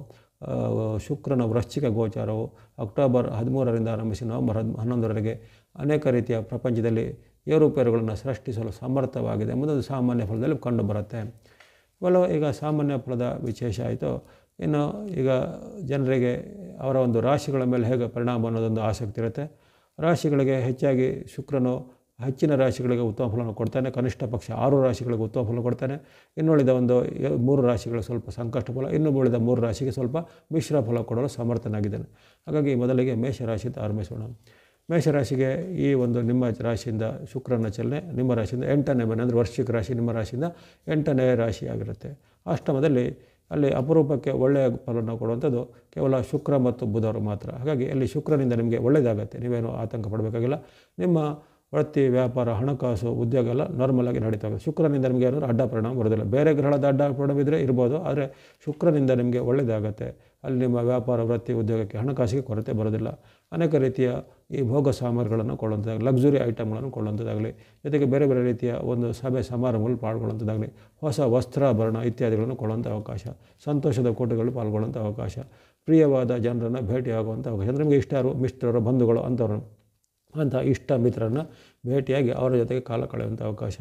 ಶುಕ್ರನ ವೃಶ್ಚಿಕ ಗೋಚಾರವು ಅಕ್ಟೋಬರ್ 13ರಿಂದ ಆರಂಭಿಸಿ ನವೆಂಬರ್ 11ರವರೆಗೆ ಅನೇಕ ರೀತಿಯ ಪ್ರಪಂಚದಲ್ಲಿ ಏರುಪೇರುಗಳನ್ನು ಸೃಷ್ಟಿಸಲು ಸಮರ್ಥವಾಗಿದೆ ಎಂಬುದು ಸಾಮಾನ್ಯ ಫಲದಲ್ಲಿ ಕಂಡುಬರುತ್ತೆ. ಈಗ ಸಾಮಾನ್ಯ ಫಲದ ವಿಶೇಷ ಆಯಿತು. ಇನ್ನು ಈಗ ಜನರಿಗೆ ಅವರ ಒಂದು ರಾಶಿಗಳ ಮೇಲೆ ಹೇಗೆ ಪರಿಣಾಮ ಅನ್ನೋದೊಂದು ಆಸಕ್ತಿ ಇರುತ್ತೆ. ರಾಶಿಗಳಿಗೆ ಹೆಚ್ಚಾಗಿ ಶುಕ್ರನು ಹೆಚ್ಚಿನ ರಾಶಿಗಳಿಗೆ ಉತ್ತಮ ಫಲವನ್ನು ಕೊಡ್ತಾನೆ, ಕನಿಷ್ಠ ಪಕ್ಷ 6 ರಾಶಿಗಳಿಗೆ ಉತ್ತಮ ಫಲ ಕೊಡ್ತಾನೆ. ಇನ್ನುಳಿದ 3 ರಾಶಿಗಳಿಗೆ ಸ್ವಲ್ಪ ಸಂಕಷ್ಟ ಫಲ, ಇನ್ನು ಉಳಿದ 3 ರಾಶಿಗೆ ಸ್ವಲ್ಪ ಮಿಶ್ರ ಫಲ ಕೊಡಲು ಸಮರ್ಥನಾಗಿದ್ದಾನೆ. ಹಾಗಾಗಿ ಮೊದಲಿಗೆ ಮೇಷರಾಶಿಯಿಂದ ಆರಂಭಿಸೋಣ. ಮೇಷರಾಶಿಗೆ ಈ ನಿಮ್ಮ ರಾಶಿಯಿಂದ ಶುಕ್ರನ ಚಲನೆ ನಿಮ್ಮ ರಾಶಿಯಿಂದ 8ನೇ ಮನೆ, ಅಂದರೆ ವೃಶ್ಚಿಕ ರಾಶಿ ನಿಮ್ಮ ರಾಶಿಯಿಂದ 8ನೇ ರಾಶಿಯಾಗಿರುತ್ತೆ. ಅಷ್ಟಮದಲ್ಲಿ ಅಲ್ಲಿ ಅಪರೂಪಕ್ಕೆ ಒಳ್ಳೆಯ ಫಲವನ್ನು ಕೊಡುವಂಥದ್ದು ಕೇವಲ ಶುಕ್ರ ಮತ್ತು ಬುಧರು ಮಾತ್ರ. ಹಾಗಾಗಿ ಅಲ್ಲಿ ಶುಕ್ರನಿಂದ ನಿಮಗೆ ಒಳ್ಳೆಯದಾಗತ್ತೆ, ನೀವೇನು ಆತಂಕ ಪಡಬೇಕಾಗಿಲ್ಲ. ನಿಮ್ಮ ವೃತ್ತಿ, ವ್ಯಾಪಾರ, ಹಣಕಾಸು, ಉದ್ಯೋಗ ಎಲ್ಲ ನಾರ್ಮಲಾಗಿ ನಡೀತಾ ಹೋಗುತ್ತೆ. ಶುಕ್ರನಿಂದ ನಿಮಗೆ ಏನಾದರೂ ಅಡ್ಡ ಪರಿಣಾಮ ಬರೋದಿಲ್ಲ. ಬೇರೆ ಗ್ರಹದ ಅಡ್ಡ ಪರಿಣಾಮ ಇದ್ದರೆ ಇರ್ಬೋದು, ಆದರೆ ಶುಕ್ರನಿಂದ ನಿಮಗೆ ಒಳ್ಳೆಯದಾಗತ್ತೆ. ಅಲ್ಲಿ ನಿಮ್ಮ ವ್ಯಾಪಾರ, ವೃತ್ತಿ, ಉದ್ಯೋಗಕ್ಕೆ, ಹಣಕಾಸಿಗೆ ಕೊರತೆ ಬರೋದಿಲ್ಲ. ಅನೇಕ ರೀತಿಯ ಈ ಭೋಗ ಸಾಮಗ್ರಿಗಳನ್ನು ಕೊಳ್ಳುವಂಥದ್ದಾಗಲಿ, ಲಕ್ಸುರಿ ಐಟಮ್ಗಳನ್ನು ಕೊಳ್ಳುವಂಥದ್ದಾಗಲಿ, ಜೊತೆಗೆ ಬೇರೆ ಬೇರೆ ರೀತಿಯ ಸಭೆ ಸಮಾರಂಭಗಳಲ್ಲಿ ಪಾಲ್ಗೊಳ್ಳುವಂಥದ್ದಾಗಲಿ, ಹೊಸ ವಸ್ತ್ರಾಭರಣ ಇತ್ಯಾದಿಗಳನ್ನು ಕೊಳ್ಳುವಂಥ ಅವಕಾಶ, ಸಂತೋಷದ ಕೂಟಗಳಲ್ಲಿ ಪಾಲ್ಗೊಳ್ಳುವಂಥ ಅವಕಾಶ, ಪ್ರಿಯವಾದ ಜನರನ್ನು ಭೇಟಿಯಾಗುವಂಥ ಅವಕಾಶ, ಅಂದರೆ ನಿಮಗೆ ಇಷ್ಟರು, ಮಿತ್ರರು, ಬಂಧುಗಳು ಅಂಥ ಇಷ್ಟ ಮಿತ್ರರನ್ನು ಭೇಟಿಯಾಗಿ ಅವರ ಜೊತೆಗೆ ಕಾಲ ಕಳೆಯುವಂಥ ಅವಕಾಶ,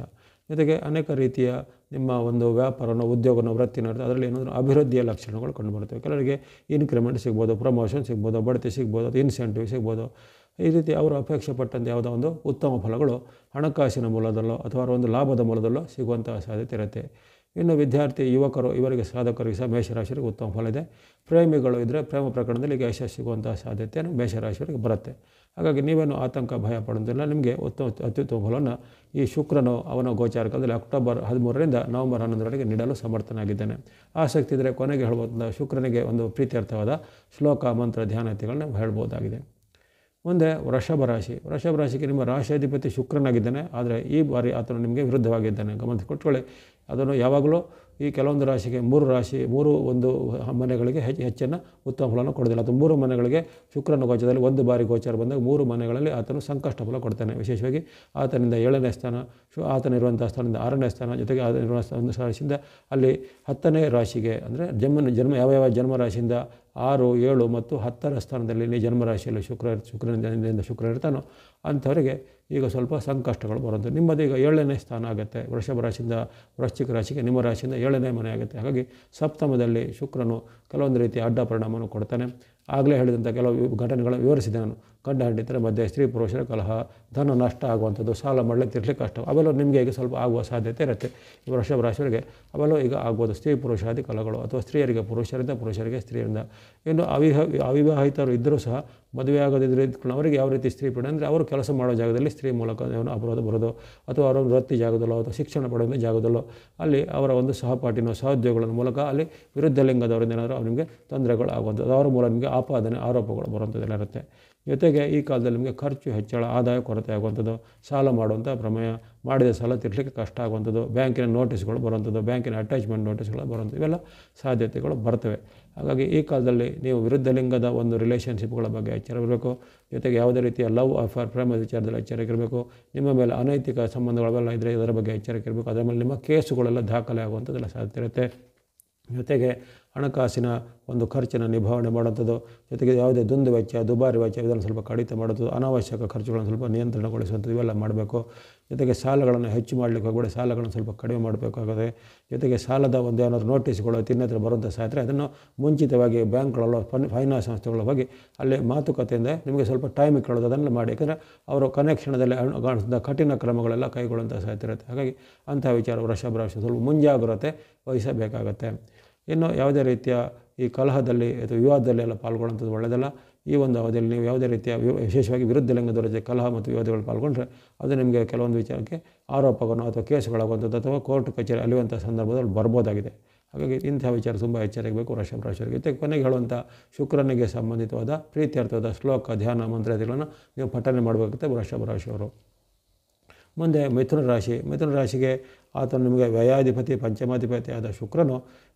ಜೊತೆಗೆ ಅನೇಕ ರೀತಿಯ ನಿಮ್ಮ ವ್ಯಾಪಾರವನ್ನು, ಉದ್ಯೋಗವನ್ನು, ವೃತ್ತಿನ ಅದರಲ್ಲಿ ಏನಾದರೂ ಅಭಿವೃದ್ಧಿಯ ಲಕ್ಷಣಗಳು ಕಂಡುಬರುತ್ತವೆ. ಕೆಲವರಿಗೆ ಇನ್ಕ್ರಿಮೆಂಟ್ ಸಿಗ್ಬೋದು, ಪ್ರಮೋಷನ್ ಸಿಗ್ಬೋದು, ಬಡ್ತಿ ಸಿಗ್ಬೋದು, ಅದು ಇನ್ಸೆಂಟಿವ್ ಸಿಗ್ಬೋದು. ಈ ರೀತಿ ಅವರು ಅಪೇಕ್ಷೆ ಪಟ್ಟಂತೆ ಯಾವುದೋ ಉತ್ತಮ ಫಲಗಳು ಹಣಕಾಸಿನ ಮೂಲದಲ್ಲೋ ಅಥವಾ ಲಾಭದ ಮೂಲದಲ್ಲೋ ಸಿಗುವಂಥ ಸಾಧ್ಯತೆ ಇರುತ್ತೆ. ಇನ್ನು ವಿದ್ಯಾರ್ಥಿ, ಯುವಕರು, ಇವರಿಗೆ ಸಾಧಕರಿಗೆ ಸಹ ಮೇಷರಾಶಿಯವರಿಗೆ ಉತ್ತಮ ಫಲ ಇದೆ. ಪ್ರೇಮಿಗಳು ಇದ್ದರೆ ಪ್ರೇಮ ಪ್ರಕರಣದಲ್ಲಿ ಈಗ ಯಶಸ್ಸು ಸಿಗುವಂಥ ಸಾಧ್ಯತೆಯನ್ನು ಮೇಷರಾಶಿಯವರಿಗೆ ಬರುತ್ತೆ. ಹಾಗಾಗಿ ನೀವೇನು ಆತಂಕ ಭಯ ಪಡೋದಿಲ್ಲ. ನಿಮಗೆ ಅತ್ಯುತ್ತಮ ಫಲವನ್ನು ಈ ಶುಕ್ರನು ಅವನ ಗೋಚಾರ ಕಾಲದಲ್ಲಿ ಅಕ್ಟೋಬರ್ 13ರಿಂದ ನವೆಂಬರ್ 11ರವರೆಗೆ ನೀಡಲು ಸಮರ್ಥನಾಗಿದ್ದಾನೆ. ಆಸಕ್ತಿ ಇದ್ದರೆ ಕೊನೆಗೆ ಹೇಳ್ಬೋದು, ಶುಕ್ರನಿಗೆ ಪ್ರೀತ್ಯರ್ಥವಾದ ಶ್ಲೋಕ, ಮಂತ್ರ, ಧ್ಯಾನತೆಗಳನ್ನ ಹೇಳ್ಬೋದಾಗಿದೆ. ಮುಂದೆ ವೃಷಭ ರಾಶಿ. ವೃಷಭ ರಾಶಿಗೆ ನಿಮ್ಮ ರಾಶಿಯಾಧಿಪತಿ ಶುಕ್ರನಾಗಿದ್ದಾನೆ, ಆದರೆ ಈ ಬಾರಿ ಆತನು ನಿಮಗೆ ವಿರುದ್ಧವಾಗಿದ್ದಾನೆ. ಗಮನ ಕೊಟ್ಕೊಳ್ಳಿ. ಅದನ್ನು ಯಾವಾಗಲೂ ಈ ಕೆಲವೊಂದು ರಾಶಿಗೆ 3 ಮನೆಗಳಿಗೆ ಹೆಚ್ಚನ್ನು ಉತ್ತಮ ಫಲವನ್ನು ಕೊಡೋದಿಲ್ಲ. ಅಥವಾ 3 ಮನೆಗಳಿಗೆ ಶುಕ್ರನ ಗೋಚರದಲ್ಲಿ ಒಂದು ಬಾರಿ ಗೋಚಾರ ಬಂದಾಗ 3 ಮನೆಗಳಲ್ಲಿ ಆತನು ಸಂಕಷ್ಟ ಫಲ ಕೊಡ್ತಾನೆ. ವಿಶೇಷವಾಗಿ ಆತನಿಂದ 7ನೇ ಸ್ಥಾನ, ಆತನಿರುವಂಥ ಸ್ಥಾನದಿಂದ 6ನೇ ಸ್ಥಾನ, ಜೊತೆಗೆ ಆತನಿರುವ ರಾಶಿಯಿಂದ ಅಲ್ಲಿ 10ನೇ ರಾಶಿಗೆ, ಅಂದರೆ ಯಾವ ಜನ್ಮ ರಾಶಿಯಿಂದ 6, 7 ಮತ್ತು 10ರ ಸ್ಥಾನದಲ್ಲಿ ಜನ್ಮರಾಶಿಯಲ್ಲಿ ಶುಕ್ರನಿಂದ ಶುಕ್ರ ಇರ್ತಾನೋ ಅಂಥವರಿಗೆ ಈಗ ಸ್ವಲ್ಪ ಸಂಕಷ್ಟಗಳು ಬರೋದು. ನಿಮ್ಮದು ಈಗ 7ನೇ ಸ್ಥಾನ ಆಗುತ್ತೆ. ವೃಷಭ ರಾಶಿಯಿಂದ ವೃಶ್ಚಿಕ ರಾಶಿಗೆ ನಿಮ್ಮ ರಾಶಿಯಿಂದ 7ನೇ ಮನೆ ಆಗುತ್ತೆ. ಹಾಗಾಗಿ ಸಪ್ತಮದಲ್ಲಿ ಶುಕ್ರನು ಕೆಲವೊಂದು ರೀತಿಯ ಅಡ್ಡ ಪರಿಣಾಮವನ್ನು ಕೊಡ್ತಾನೆ. ಆಗಲೇ ಹೇಳಿದಂಥ ಕೆಲವು ಘಟನೆಗಳನ್ನು ವಿವರಿಸಿದೆ ನಾನು. ಗಂಡ ಹೆಂಡತಿಯರ ಮಧ್ಯೆ, ಸ್ತ್ರೀ ಪುರುಷರ ಕಲಹ, ಧನ ನಷ್ಟ ಆಗುವಂಥದ್ದು, ಸಾಲ ಮಾಡಲಿಕ್ಕೆ ತಿರ್ಲಿಕ್ಕೆ ಕಷ್ಟ, ಅವೆಲ್ಲ ನಿಮಗೆ ಈಗ ಸ್ವಲ್ಪ ಆಗುವ ಸಾಧ್ಯತೆ ಇರುತ್ತೆ. ಈ ವೃಷಭ ರಾಶಿಯವರಿಗೆ ಅವೆಲ್ಲ ಈಗ ಆಗ್ಬೋದು. ಸ್ತ್ರೀ ಪುರುಷಾದಿ ಕಲಹಗಳು, ಅಥವಾ ಸ್ತ್ರೀಯರಿಗೆ ಪುರುಷರಿಂದ, ಪುರುಷರಿಗೆ ಸ್ತ್ರೀಯರಿಂದ. ಇನ್ನು ಅವಿವಾಹಿತರು ಇದ್ದರೂ ಸಹ ಮದುವೆ ಆಗೋದಿದ್ರೆ ಅವರಿಗೆ ಯಾವ ರೀತಿ ಸ್ತ್ರೀ ಪೀಡೆ ಅಂದರೆ ಅವರು ಕೆಲಸ ಮಾಡೋ ಜಾಗದಲ್ಲಿ ಸ್ತ್ರೀ ಮೂಲಕ ಅಪರಾಧ ಬರೋದು, ಅಥವಾ ಅವರ ವೃತ್ತಿ ಜಾಗದಲ್ಲೋ ಅಥವಾ ಶಿಕ್ಷಣ ಪಡೆಯುವ ಜಾಗದಲ್ಲೋ ಅಲ್ಲಿ ಅವರ ಸಹಪಾಠಿನೋ ಸಹೋದ್ಯೋಗಗಳ ಮೂಲಕ ಅಲ್ಲಿ ವಿರುದ್ಧ ಲಿಂಗದವರಿಂದ ಏನಾದರೂ ನಿಮಗೆ ತೊಂದರೆಗಳು ಆಗುವಂಥದ್ದು, ಅವರ ಮೂಲ ನಿಮಗೆ ಆಪಾದನೆ, ಆರೋಪಗಳು ಬರುವಂಥದ್ದೆಲ್ಲ ಇರುತ್ತೆ. ಜೊತೆಗೆ ಈ ಕಾಲದಲ್ಲಿ ನಿಮಗೆ ಖರ್ಚು ಹೆಚ್ಚಳ, ಆದಾಯ ಕೊರತೆ ಆಗುವಂಥದ್ದು, ಸಾಲ ಮಾಡುವಂಥ ಪ್ರಮೇಯ, ಮಾಡಿದ ಸಾಲ ತೀರಿಸಲಿಕ್ಕೆ ಕಷ್ಟ ಆಗುವಂಥದ್ದು, ಬ್ಯಾಂಕಿನ ನೋಟಿಸ್ಗಳು ಬರುವಂಥದ್ದು, ಬ್ಯಾಂಕಿನ ಅಟ್ಯಾಚ್ಮೆಂಟ್ ನೋಟಿಸ್ಗಳು ಬರುವಂಥದ್ದು, ಇವೆಲ್ಲ ಸಾಧ್ಯತೆಗಳು ಬರ್ತವೆ. ಹಾಗಾಗಿ ಈ ಕಾಲದಲ್ಲಿ ನೀವು ವಿರುದ್ಧ ಲಿಂಗದ ರಿಲೇಷನ್ಶಿಪ್ಗಳ ಬಗ್ಗೆ ಎಚ್ಚರವಿರಬೇಕು. ಜೊತೆಗೆ ಯಾವುದೇ ರೀತಿಯ ಲವ್ ಅಫೇರ್, ಪ್ರೇಮ ವಿಚಾರದಲ್ಲಿ ಎಚ್ಚರಿಕೆ ಇರಬೇಕು. ನಿಮ್ಮ ಮೇಲೆ ಅನೈತಿಕ ಸಂಬಂಧಗಳೆಲ್ಲ ಇದ್ದರೆ ಇದರ ಬಗ್ಗೆ ಎಚ್ಚರಿಕೆ ಇರಬೇಕು. ಅದರ ಮೇಲೆ ನಿಮ್ಮ ಕೇಸುಗಳೆಲ್ಲ ದಾಖಲೆ ಆಗುವಂಥದ್ದೆಲ್ಲ ಸಾಧ್ಯತೆ ಇರುತ್ತೆ. ಜೊತೆಗೆ ಹಣಕಾಸಿನ ಖರ್ಚನ್ನು ನಿಭಾವಣೆ ಮಾಡುವಂಥದ್ದು, ಜೊತೆಗೆ ಯಾವುದೇ ದುಂದು ವೆಚ್ಚ, ದುಬಾರಿ ವೆಚ್ಚ ಇದನ್ನು ಸ್ವಲ್ಪ ಕಡಿತ ಮಾಡುವಂಥದ್ದು, ಅನಾವಶ್ಯಕ ಖರ್ಚುಗಳನ್ನು ಸ್ವಲ್ಪ ನಿಯಂತ್ರಣಗೊಳಿಸುವಂಥದ್ದು, ಇವೆಲ್ಲ ಮಾಡಬೇಕು. ಜೊತೆಗೆ ಸಾಲಗಳನ್ನು ಹೆಚ್ಚು ಮಾಡಲಿಕ್ಕೆ ಹೋಗಬೇಡಿ, ಸಾಲಗಳನ್ನು ಸ್ವಲ್ಪ ಕಡಿಮೆ ಮಾಡಬೇಕಾಗುತ್ತೆ. ಜೊತೆಗೆ ಸಾಲದ ಏನಾದರೂ ನೋಟಿಸ್ಗಳು ತಿನ್ನತ್ರ ಬರುವಂಥ ಸಾಧ್ಯ ಅದನ್ನು ಮುಂಚಿತವಾಗಿ ಬ್ಯಾಂಕ್ಗಳಲ್ಲೋ ಫೈನಾನ್ಸ್ ಸಂಸ್ಥೆಗಳ ಹೋಗಿ ಅಲ್ಲಿ ಮಾತುಕತೆಯಿಂದ ನಿಮಗೆ ಸ್ವಲ್ಪ ಟೈಮ್ ಕೇಳೋದು, ಅದನ್ನು ಮಾಡಿ. ಯಾಕಂದರೆ ಅವರು ಕನೆಕ್ಷಣದಲ್ಲಿ ಕಠಿಣ ಕ್ರಮಗಳೆಲ್ಲ ಕೈಗೊಳ್ಳುವಂಥ ಸಾಧ್ಯತೆ ಇರುತ್ತೆ. ಹಾಗಾಗಿ ಅಂಥ ವಿಚಾರ ವೃಷಭ ರಾಶಿ ಸ್ವಲ್ಪ ಮುಂಜಾಗ್ರತೆ ವಹಿಸಬೇಕಾಗತ್ತೆ. ಇನ್ನು ಯಾವುದೇ ರೀತಿಯ ಈ ಕಲಹದಲ್ಲಿ ಅಥವಾ ವಿವಾದದಲ್ಲಿ ಎಲ್ಲ ಪಾಲ್ಗೊಳ್ಳುವಂಥದ್ದು ಒಳ್ಳೆಯದಲ್ಲ. ಈ ಅವಧಿಯಲ್ಲಿ ನೀವು ಯಾವುದೇ ರೀತಿಯ ವಿಶೇಷವಾಗಿ ವಿರುದ್ಧ ಲಿಂಗದವರ ಜೊತೆ ಕಲಹ ಮತ್ತು ವಿವಾದಗಳು ಪಾಲ್ಗೊಂಡ್ರೆ ಅದು ನಿಮಗೆ ಕೆಲವೊಂದು ವಿಚಾರಕ್ಕೆ ಆರೋಪಗಳನ್ನು ಅಥವಾ ಕೇಸುಗಳಾಗುವಂಥದ್ದು ಅಥವಾ ಕೋರ್ಟ್ ಕಚೇರಿ ಅಲಿಯುವಂಥ ಸಂದರ್ಭದಲ್ಲಿ ಬರ್ಬೋದಾಗಿದೆ. ಹಾಗಾಗಿ ಇಂಥ ವಿಚಾರ ತುಂಬ ಎಚ್ಚರಿಕಬೇಕು ವೃಷಭ ರಾಶಿಯವರಿಗೆ. ಜೊತೆಗೆ ಕೊನೆಗೆ ಹೇಳುವಂಥ ಶುಕ್ರನಿಗೆ ಸಂಬಂಧಿತವಾದ ಪ್ರೀತ್ಯರ್ಥವಾದ ಶ್ಲೋಕ ಧ್ಯಾನ ಮಂತ್ರಾದಿಗಳನ್ನು ನೀವು ಪಠನೆ ಮಾಡಬೇಕಾಗುತ್ತೆ ವೃಷಭ ರಾಶಿಯವರು. ಮುಂದೆ ಮಿಥುನ ರಾಶಿಗೆ ಆತ ನಿಮಗೆ ವ್ಯಯಾಧಿಪತಿ ಪಂಚಮಾಧಿಪತಿ ಆದ ಶುಕ್ರನು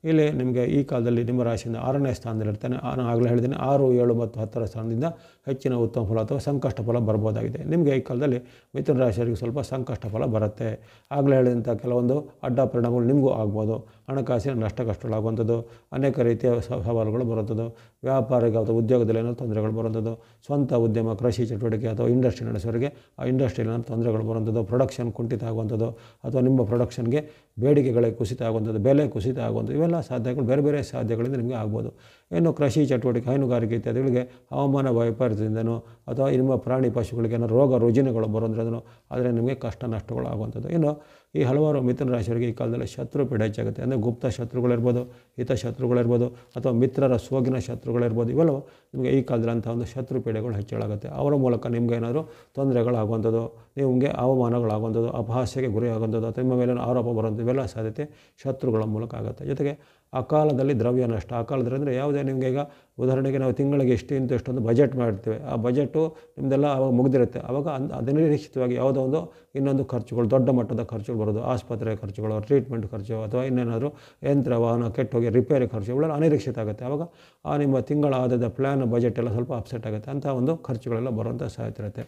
ಇಲ್ಲಿ ನಿಮಗೆ ಈ ಕಾಲದಲ್ಲಿ ನಿಮ್ಮ ರಾಶಿಯಿಂದ 6ನೇ ಸ್ಥಾನದಲ್ಲಿರ್ತಾನೆ. ನಾನು ಆಗಲೇ ಹೇಳಿದ್ದೀನಿ 6, 7 ಮತ್ತು 10ರ ಸ್ಥಾನದಿಂದ ಹೆಚ್ಚಿನ ಉತ್ತಮ ಫಲ ಅಥವಾ ಸಂಕಷ್ಟ ಫಲ ಬರ್ಬೋದಾಗಿದೆ. ನಿಮಗೆ ಈ ಕಾಲದಲ್ಲಿ ಮಿಥುನ ರಾಶಿಯವರಿಗೆ ಸ್ವಲ್ಪ ಸಂಕಷ್ಟ ಫಲ ಬರುತ್ತೆ. ಆಗಲೇ ಹೇಳಿದಂಥ ಕೆಲವೊಂದು ಅಡ್ಡ ಪರಿಣಾಮಗಳು ನಿಮಗೂ ಆಗ್ಬೋದು. ಹಣಕಾಸಿನ ನಷ್ಟ ಕಷ್ಟಗಳಾಗುವಂಥದ್ದು, ಅನೇಕ ರೀತಿಯ ಸವಾಲುಗಳು ಬರುವಂಥದ್ದು, ವ್ಯಾಪಾರಿಗೆ ಅಥವಾ ಉದ್ಯೋಗದಲ್ಲಿ ಏನೋ ತೊಂದರೆಗಳು ಬರುವಂಥದ್ದು, ಸ್ವಂತ ಉದ್ಯಮ ಕೃಷಿ ಚಟುವಟಿಕೆ ಅಥವಾ ಇಂಡಸ್ಟ್ರಿ ನಡೆಸೋರಿಗೆ ಆ ಇಂಡಸ್ಟ್ರಿಯಲ್ಲಿ ಏನೋ ತೊಂದರೆಗಳು ಬರುವಂಥದ್ದು, ಪ್ರೊಡಕ್ಷನ್ ಕುಂಠಿತ ಆಗುವಂಥದ್ದು ಅಥವಾ ನಿಮ್ಮ ಪ್ರೊಡಕ್ಷನ್ಗೆ ಬೇಡಿಕೆಗಳೇ ಕುಸಿತ ಆಗುವಂಥದ್ದು, ಬೆಲೆ ಕುಸಿತ ಆಗುವಂಥದ್ದು, ಇವೆಲ್ಲ ಸಾಧ್ಯಗಳು ಬೇರೆ ಬೇರೆ ಸಾಧ್ಯಗಳಿಂದ ನಿಮಗೆ ಆಗ್ಬೋದು. ಇನ್ನು ಕೃಷಿ ಚಟುವಟಿಕೆ ಹೈನುಗಾರಿಕೆ ಇತ್ಯಾದಿಗಳಿಗೆ ಹವಾಮಾನ ವೈಪರೀತ್ಯದಿಂದನೋ ಅಥವಾ ನಿಮ್ಮ ಪ್ರಾಣಿ ಪಶುಗಳಿಗೆ ಏನೋ ರೋಗ ರುಜಿನಗಳು ಬರೋದ್ರಿಂದನೋ ಆದರೆ ನಿಮಗೆ ಕಷ್ಟ ನಷ್ಟಗಳು ಆಗುವಂಥದ್ದು. ಇನ್ನು ಈ ಹಲವಾರು ಮಿಥುನ ರಾಶಿಯವರಿಗೆ ಈ ಕಾಲದಲ್ಲಿ ಶತ್ರು ಪೀಡೆ ಹೆಚ್ಚಾಗುತ್ತೆ. ಅಂದರೆ ಗುಪ್ತ ಶತ್ರುಗಳಿರ್ಬೋದು, ಹಿತ ಶತ್ರುಗಳಿರ್ಬೋದು ಅಥವಾ ಮಿತ್ರರ ಸೋಗಿನ ಶತ್ರುಗಳಿರ್ಬೋದು. ಇವೆಲ್ಲವೂ ನಿಮಗೆ ಈ ಕಾಲದಲ್ಲಿ ಅಂಥ ಒಂದು ಶತ್ರು ಪೀಡೆಗಳು ಹೆಚ್ಚಳಾಗುತ್ತೆ. ಅವರ ಮೂಲಕ ನಿಮ್ಗೆ ಏನಾದರೂ ತೊಂದರೆಗಳಾಗುವಂಥದ್ದು, ನಿಮಗೆ ಅವಮಾನಗಳಾಗುವಂಥದ್ದು, ಅಪಹಾಸ್ಯಕ್ಕೆ ಗುರಿ ಆಗುವಂಥದ್ದು ಅಥವಾ ನಿಮ್ಮ ಮೇಲೆ ಆರೋಪ ಬರುವಂಥದ್ದು, ಇವೆಲ್ಲ ಸಾಧ್ಯತೆ ಶತ್ರುಗಳ ಮೂಲಕ ಆಗುತ್ತೆ. ಜೊತೆಗೆ ಅಕಾಲದಲ್ಲಿ ದ್ರವ್ಯ ನಷ್ಟ. ಅಕಾಲದಲ್ಲಿ ಅಂದರೆ ಯಾವುದೇ ನಿಮಗೆ ಈಗ ಉದಾಹರಣೆಗೆ ನಾವು ತಿಂಗಳಿಗೆ ಎಷ್ಟೊಂದು ಬಜೆಟ್ ಮಾಡಿರ್ತೀವಿ. ಆ ಬಜೆಟು ನಿಮ್ಮದೆಲ್ಲ ಆವಾಗ ಮುಗಿದಿರುತ್ತೆ. ಆವಾಗ ಅನಿರೀಕ್ಷಿತವಾಗಿ ಯಾವುದೋ ಒಂದು ಇನ್ನೊಂದು ಖರ್ಚುಗಳು, ದೊಡ್ಡ ಮಟ್ಟದ ಖರ್ಚುಗಳು ಬರೋದು, ಆಸ್ಪತ್ರೆ ಖರ್ಚುಗಳು, ಟ್ರೀಟ್ಮೆಂಟ್ ಖರ್ಚು ಅಥವಾ ಇನ್ನೇನಾದರೂ ಯಂತ್ರ ವಾಹನ ಕೆಟ್ಟೋಗಿ ರಿಪೇರಿ ಖರ್ಚು, ಇವೆಲ್ಲ ಅನಿರೀಕ್ಷಿತ ಆಗುತ್ತೆ. ಆವಾಗ ಆ ನಿಮ್ಮ ತಿಂಗಳ ಆದಾಯದ ಪ್ಲ್ಯಾನ್ ಬಜೆಟ್ ಎಲ್ಲ ಸ್ವಲ್ಪ ಅಪ್ಸೆಟ್ ಆಗುತ್ತೆ. ಅಂಥ ಒಂದು ಖರ್ಚುಗಳೆಲ್ಲ ಬರುವಂಥ ಸಾಧ್ಯತೆ ಇರುತ್ತೆ.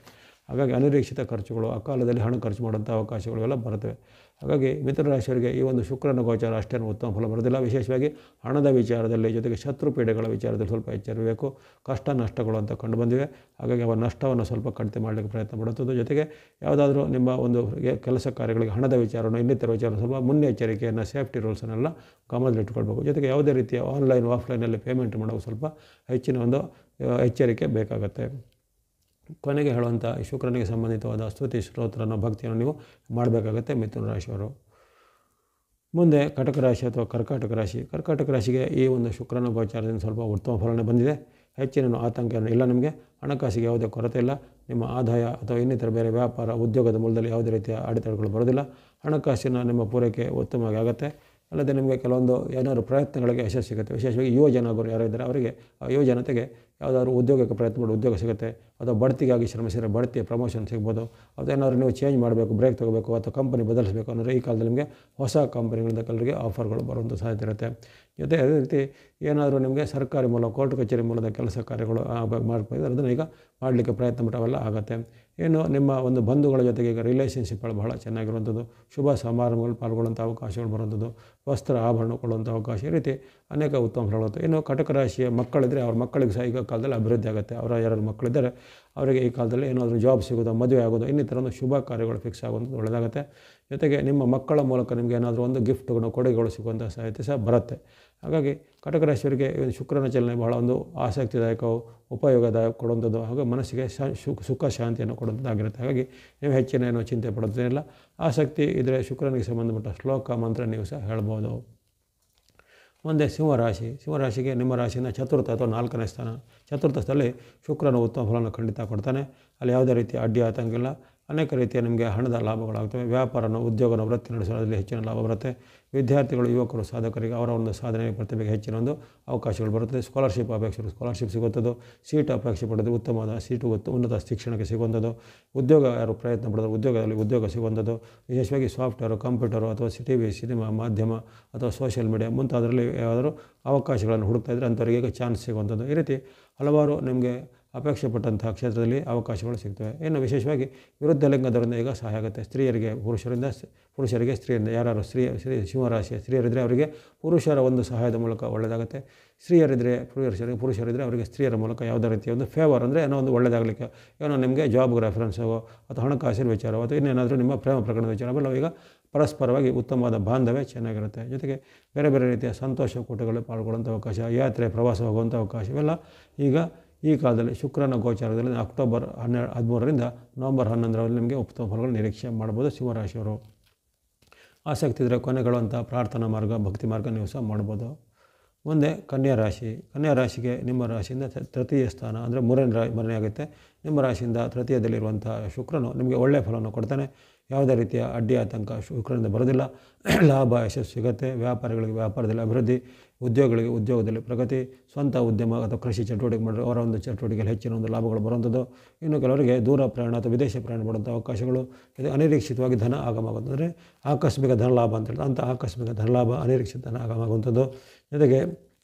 ಹಾಗಾಗಿ ಅನಿರೀಕ್ಷಿತ ಖರ್ಚುಗಳು, ಅಕಾಲದಲ್ಲಿ ಹಣ ಖರ್ಚು ಮಾಡುವಂಥ ಅವಕಾಶಗಳು ಎಲ್ಲ ಬರ್ತವೆ. ಹಾಗಾಗಿ ಮಿಥುನ ರಾಶಿಯವರಿಗೆ ಈ ಒಂದು ಶುಕ್ರನ ಗೋಚಾರ ಅಷ್ಟೇನು ಉತ್ತಮ ಫಲ ಬರೋದಿಲ್ಲ. ವಿಶೇಷವಾಗಿ ಹಣದ ವಿಚಾರದಲ್ಲಿ, ಜೊತೆಗೆ ಶತ್ರು ಪೀಡೆಗಳ ವಿಚಾರದಲ್ಲಿ ಸ್ವಲ್ಪ ಎಚ್ಚರಿರಬೇಕು. ಕಷ್ಟ ನಷ್ಟಗಳು ಅಂತ ಕಂಡು ಬಂದಿವೆ. ಹಾಗಾಗಿ ಅವರ ನಷ್ಟವನ್ನು ಸ್ವಲ್ಪ ಕಡಿಮೆ ಮಾಡಲಿಕ್ಕೆ ಪ್ರಯತ್ನ ಮಾಡುತ್ತದೆ. ಜೊತೆಗೆ ಯಾವುದಾದ್ರೂ ನಿಮ್ಮ ಒಂದು ಕೆಲಸ ಕಾರ್ಯಗಳಿಗೆ ಹಣದ ವಿಚಾರವನ್ನು ಇನ್ನಿತರ ವಿಚಾರ ಸ್ವಲ್ಪ ಮುನ್ನೆಚ್ಚರಿಕೆಯನ್ನು, ಸೇಫ್ಟಿ ರೂಲ್ಸನ್ನೆಲ್ಲ ಗಮನದಲ್ಲಿಟ್ಕೊಳ್ಬೇಕು. ಜೊತೆಗೆ ಯಾವುದೇ ರೀತಿಯ ಆನ್ಲೈನ್ ಆಫ್ಲೈನಲ್ಲಿ ಪೇಮೆಂಟ್ ಮಾಡೋದು ಸ್ವಲ್ಪ ಹೆಚ್ಚಿನ ಒಂದು ಎಚ್ಚರಿಕೆ ಬೇಕಾಗುತ್ತೆ. ಕೊನೆಗೆ ಹೇಳುವಂಥ ಶುಕ್ರನಿಗೆ ಸಂಬಂಧಿತವಾದ ಸ್ತುತಿ ಸ್ತೋತ್ರನ ಭಕ್ತಿಯನ್ನು ನೀವು ಮಾಡಬೇಕಾಗತ್ತೆ ಮಿಥುನ ರಾಶಿಯವರು. ಮುಂದೆ ಕಟಕ ರಾಶಿ ಅಥವಾ ಕರ್ಕಾಟಕ ರಾಶಿಗೆ ಈ ಒಂದು ಶುಕ್ರನ ಗೋಚಾರದಿಂದ ಸ್ವಲ್ಪ ಉತ್ತಮ ಫಲನೇ ಬಂದಿದೆ. ಹೆಚ್ಚಿನ ಆತಂಕ ಇಲ್ಲ. ನಿಮಗೆ ಹಣಕಾಸಿಗೆ ಯಾವುದೇ ಕೊರತೆ ಇಲ್ಲ. ನಿಮ್ಮ ಆದಾಯ ಅಥವಾ ಇನ್ನಿತರ ಬೇರೆ ವ್ಯಾಪಾರ ಉದ್ಯೋಗದ ಮೂಲದಲ್ಲಿ ಯಾವುದೇ ರೀತಿಯ ಅಡೆತಡೆಗಳು ಬರೋದಿಲ್ಲ. ಹಣಕಾಸಿನ ನಿಮ್ಮ ಪೂರೈಕೆ ಉತ್ತಮವಾಗಿ ಆಗುತ್ತೆ. ಅಲ್ಲದೆ ನಿಮಗೆ ಕೆಲವೊಂದು ಏನಾದರೂ ಪ್ರಯತ್ನಗಳಿಗೆ ಯಶಸ್ಸು ಸಿಗುತ್ತೆ. ವಿಶೇಷವಾಗಿ ಯುವಜನರು ಯಾರು ಇದ್ದಾರೆ ಅವರಿಗೆ ಆ ಯುವಜನತೆಗೆ ಯಾವುದಾದ್ರು ಉದ್ಯೋಗಕ್ಕೆ ಪ್ರಯತ್ನ ಮಾಡಿ ಉದ್ಯೋಗ ಸಿಗುತ್ತೆ. ಅಥವಾ ಬಡ್ತಿಗಾಗಿ ಶ್ರಮಿಸಿದರೆ ಬಡ್ತಿ ಪ್ರಮೋಷನ್ ಸಿಗ್ಬೋದು. ಅಥವಾ ಏನಾದರೂ ನೀವು ಚೇಂಜ್ ಮಾಡಬೇಕು, ಬ್ರೇಕ್ ತೊಗೋಬೇಕು ಅಥವಾ ಕಂಪನಿ ಬದಲಿಸಬೇಕು ಅಂದರೆ ಈ ಕಾಲದಲ್ಲಿ ನಿಮಗೆ ಹೊಸ ಕಂಪನಿಗಳಿಂದ ಕೆಲವರಿಗೆ ಆಫರ್ಗಳು ಬರುವಂಥ ಸಾಧ್ಯತೆ ಇರುತ್ತೆ. ಜೊತೆ ಅದೇ ರೀತಿ ಏನಾದರೂ ನಿಮಗೆ ಸರ್ಕಾರಿ ಮೂಲ ಕೋರ್ಟ್ ಕಚೇರಿ ಮೂಲದ ಕೆಲಸ ಕಾರ್ಯಗಳು ಮಾಡ್ಬೋದು, ಅದನ್ನು ಈಗ ಮಾಡಲಿಕ್ಕೆ ಪ್ರಯತ್ನ ಅವೆಲ್ಲ ಆಗುತ್ತೆ. ಏನು ನಿಮ್ಮ ಒಂದು ಬಂಧುಗಳ ಜೊತೆಗೆ ಈಗ ರಿಲೇಷನ್ಶಿಪ್ಗಳು ಬಹಳ ಚೆನ್ನಾಗಿರುವಂಥದ್ದು, ಶುಭ ಸಮಾರಂಭಗಳು ಪಾಲ್ಗೊಳ್ಳುವಂಥ ಅವಕಾಶಗಳು ಬರುವಂಥದ್ದು, ವಸ್ತ್ರ ಆಭರಣ ಕೊಡುವಂಥ ಅವಕಾಶ, ಈ ರೀತಿ ಅನೇಕ ಉತ್ತಮ ಫಲಗಳು. ಇನ್ನು ಕಟಕ ರಾಶಿಯ ಮಕ್ಕಳಿದ್ದರೆ ಅವ್ರ ಮಕ್ಕಳಿಗೆ ಸಹ ಈಗ ಕಾಲದಲ್ಲಿ ಅಭಿವೃದ್ಧಿ ಆಗುತ್ತೆ. ಅವರ ಯಾರು ಮಕ್ಕಳಿದ್ದಾರೆ ಅವರಿಗೆ ಈ ಕಾಲದಲ್ಲಿ ಏನಾದರೂ ಜಾಬ್ ಸಿಗೋದು, ಮದುವೆ ಆಗೋದು, ಇನ್ನಿತರ ಒಂದು ಶುಭ ಕಾರ್ಯಗಳು ಫಿಕ್ಸ್ ಆಗುವಂಥದ್ದು ಒಳ್ಳೆಯದಾಗುತ್ತೆ. ಜೊತೆಗೆ ನಿಮ್ಮ ಮಕ್ಕಳ ಮೂಲಕ ನಿಮಗೆ ಏನಾದರೂ ಒಂದು ಗಿಫ್ಟ್ಗಳು, ಕೊಡುಗೆಗಳು ಸಿಗುವಂಥ ಸಾಧ್ಯತೆ ಸಹ ಬರುತ್ತೆ. ಹಾಗಾಗಿ ಕಟಕ ರಾಶಿಯವರಿಗೆ ಶುಕ್ರನ ಚಲನೆ ಬಹಳ ಒಂದು ಆಸಕ್ತಿದಾಯಕವು, ಉಪಯೋಗದಾಯಕ ಕೊಡುವಂಥದ್ದು, ಹಾಗೂ ಮನಸ್ಸಿಗೆ ಸುಖ ಶಾಂತಿಯನ್ನು ಕೊಡುವಂಥದ್ದಾಗಿರುತ್ತೆ. ಹಾಗಾಗಿ ನೀವು ಹೆಚ್ಚಿನ ಏನೋ ಚಿಂತೆ ಪಡೋದೇನಿಲ್ಲ. ಆಸಕ್ತಿ ಇದ್ದರೆ ಶುಕ್ರನಿಗೆ ಸಂಬಂಧಪಟ್ಟ ಶ್ಲೋಕ ಮಂತ್ರ ನೀವು ಸಹ ಹೇಳ್ಬೋದು. ಮುಂದೆ ಸಿಂಹರಾಶಿಗೆ ನಿಮ್ಮ ರಾಶಿಯಿಂದ ಚತುರ್ಥ ಅಥವಾ 4ನೇ ಸ್ಥಾನ. ಚತುರ್ಥದಲ್ಲಿ ಶುಕ್ರನ ಉತ್ತಮ ಫಲವನ್ನು ಖಂಡಿತ ಕೊಡ್ತಾನೆ. ಅಲ್ಲಿ ಯಾವುದೇ ರೀತಿಯ ಅಡ್ಡಿ ಆತಂಕ ಇಲ್ಲ. ಅನೇಕ ರೀತಿಯ ನಿಮಗೆ ಹಣದ ಲಾಭಗಳಾಗ್ತವೆ. ವ್ಯಾಪಾರನ ಉದ್ಯೋಗನ ವೃತ್ತಿ ನಡೆಸೋದ್ರಲ್ಲಿ ಹೆಚ್ಚಿನ ಲಾಭ ಬರುತ್ತೆ. ವಿದ್ಯಾರ್ಥಿಗಳು, ಯುವಕರು, ಸಾಧಕರಿಗೆ ಅವರ ಒಂದು ಸಾಧನೆ ಪ್ರತಿಭೆಗೆ ಹೆಚ್ಚಿನ ಒಂದು ಅವಕಾಶಗಳು ಬರುತ್ತದೆ. ಸ್ಕಾಲರ್ಶಿಪ್ ಅಪೇಕ್ಷೆ ಸ್ಕಾಲರ್ಶಿಪ್ ಸಿಗುವಂಥದ್ದು, ಸೀಟ್ ಅಪೇಕ್ಷೆ ಪಡೆದು ಉತ್ತಮವಾದ ಸೀಟು ಉನ್ನತ ಶಿಕ್ಷಣಕ್ಕೆ ಸಿಗುವಂಥದ್ದು, ಉದ್ಯೋಗ ಯಾರು ಪ್ರಯತ್ನ ಪಡೆದು ಉದ್ಯೋಗದಲ್ಲಿ ಉದ್ಯೋಗ ಸಿಗುವಂಥದ್ದು, ವಿಶೇಷವಾಗಿ ಸಾಫ್ಟ್ವೇರು, ಕಂಪ್ಯೂಟರು ಅಥವಾ TV, ಸಿನಿಮಾ, ಮಾಧ್ಯಮ ಅಥವಾ ಸೋಷಿಯಲ್ ಮೀಡಿಯಾ ಮುಂತಾದರಲ್ಲಿ ಯಾವುದಾದ್ರೂ ಅವಕಾಶಗಳನ್ನು ಹುಡುಕ್ತಾ ಇದ್ದರೆ ಅಂಥವರಿಗೆ ಈಗ ಚಾನ್ಸ್ ಸಿಗುವಂಥದ್ದು. ಈ ರೀತಿ ಹಲವಾರು ನಿಮಗೆ ಅಪೇಕ್ಷೆ ಪಟ್ಟಂಥ ಕ್ಷೇತ್ರದಲ್ಲಿ ಅವಕಾಶಗಳು ಸಿಗ್ತವೆ. ಇನ್ನು ವಿಶೇಷವಾಗಿ ವಿರುದ್ಧ ಲಿಂಗದವರಿಂದ ಈಗ ಸಹಾಯ ಆಗುತ್ತೆ. ಸ್ತ್ರೀಯರಿಗೆ ಪುರುಷರಿಗೆ ಸ್ತ್ರೀಯರಿಂದ, ಯಾರು ಸಿಂಹರಾಶಿಯ ಸ್ತ್ರೀಯರಿದ್ದರೆ ಅವರಿಗೆ ಪುರುಷರ ಒಂದು ಸಹಾಯದ ಮೂಲಕ ಒಳ್ಳೆಯದಾಗುತ್ತೆ. ಸ್ತ್ರೀಯರಿದ್ದರೆ ಪುರುಷರಿದ್ದರೆ ಅವರಿಗೆ ಸ್ತ್ರೀಯರ ಮೂಲಕ ಯಾವುದೇ ರೀತಿಯ ಒಂದು ಫೇವರ್ ಅಂದರೆ ಏನೋ ಒಂದು ಒಳ್ಳೆಯದಾಗಲಿಕ್ಕೆ, ಏನೋ ನಿಮಗೆ ಜಾಬ್ಗೆ ರೆಫರೆನ್ಸೋ ಅಥವಾ ಹಣಕಾಸಿನ ವಿಚಾರವೋ ಅಥವಾ ಇನ್ನೇನಾದರೂ ನಿಮ್ಮ ಪ್ರೇಮ ಪ್ರಕರಣದ ವಿಚಾರ ಅವೆಲ್ಲ ಈಗ ಪರಸ್ಪರವಾಗಿ ಉತ್ತಮವಾದ ಬಾಂಧವ್ಯ ಚೆನ್ನಾಗಿರುತ್ತೆ. ಜೊತೆಗೆ ಬೇರೆ ಬೇರೆ ರೀತಿಯ ಸಂತೋಷ ಕೂಟಗಳಲ್ಲಿ ಪಾಲ್ಗೊಳ್ಳುವಂಥ ಅವಕಾಶ, ಯಾತ್ರೆ ಪ್ರವಾಸ ಹೋಗುವಂಥ ಅವಕಾಶ, ಇವೆಲ್ಲ ಈಗ ಈ ಕಾಲದಲ್ಲಿ ಶುಕ್ರನ ಗೋಚಾರದಲ್ಲಿ ಅಕ್ಟೋಬರ್ 13ರಿಂದ ನವಂಬರ್ 11ರವರೆಗೆ ನಿಮಗೆ ಉತ್ತಮ ಫಲಗಳು ನಿರೀಕ್ಷೆ ಮಾಡ್ಬೋದು. ಸಿಂಹರಾಶಿಯವರು ಆಸಕ್ತಿ ಇದ್ದರೆ ಕೊನೆಗೊಳ್ಳುವಂಥ ಪ್ರಾರ್ಥನಾ ಮಾರ್ಗ, ಭಕ್ತಿ ಮಾರ್ಗ ನೀವು ಸಹ ಮಾಡ್ಬೋದು. ಮುಂದೆ ಕನ್ಯಾ ರಾಶಿಗೆ ನಿಮ್ಮ ರಾಶಿಯಿಂದ ತೃತೀಯ ಸ್ಥಾನ ಅಂದರೆ ಮೂರನೇ ಆಗುತ್ತೆ. ನಿಮ್ಮ ರಾಶಿಯಿಂದ ತೃತೀಯದಲ್ಲಿರುವಂಥ ಶುಕ್ರನು ನಿಮಗೆ ಒಳ್ಳೆಯ ಫಲವನ್ನು ಕೊಡ್ತಾನೆ. ಯಾವುದೇ ರೀತಿಯ ಅಡ್ಡಿ ಆತಂಕ ಶುಕ್ರನಿಂದ ಬರೋದಿಲ್ಲ. ಲಾಭ ಯಶಸ್ಸು ಸಿಗುತ್ತೆ. ವ್ಯಾಪಾರಿಗಳಿಗೆ ವ್ಯಾಪಾರದಲ್ಲಿ ಅಭಿವೃದ್ಧಿ, ಉದ್ಯೋಗಿಗಳಿಗೆ ಉದ್ಯೋಗದಲ್ಲಿ ಪ್ರಗತಿ, ಸ್ವಂತ ಉದ್ಯಮ ಅಥವಾ ಕೃಷಿ ಚಟುವಟಿಕೆ ಮಾಡಿದ್ರೆ ಅವರ ಒಂದು ಚಟುವಟಿಕೆಯಲ್ಲಿ ಹೆಚ್ಚಿನ ಒಂದು ಲಾಭಗಳು ಬರುವಂಥದ್ದು. ಇನ್ನು ಕೆಲವರಿಗೆ ದೂರ ಪ್ರಯಾಣ ಅಥವಾ ವಿದೇಶ ಪ್ರಯಾಣ ಮಾಡುವಂಥ ಅವಕಾಶಗಳು, ಇದು ಅನಿರೀಕ್ಷಿತವಾಗಿ ಧನ ಆಗಮ ಆಗುತ್ತದೆ. ಅಂದರೆ ಆಕಸ್ಮಿಕ ಧನ ಲಾಭ ಅಂತ ಹೇಳ್ತಾರೆ. ಅಂಥ ಆಕಸ್ಮಿಕ ಧನ ಲಾಭ, ಅನಿರೀಕ್ಷಿತ ಧನ ಆಗಮ ಆಗುವಂಥದ್ದು. ಜೊತೆಗೆ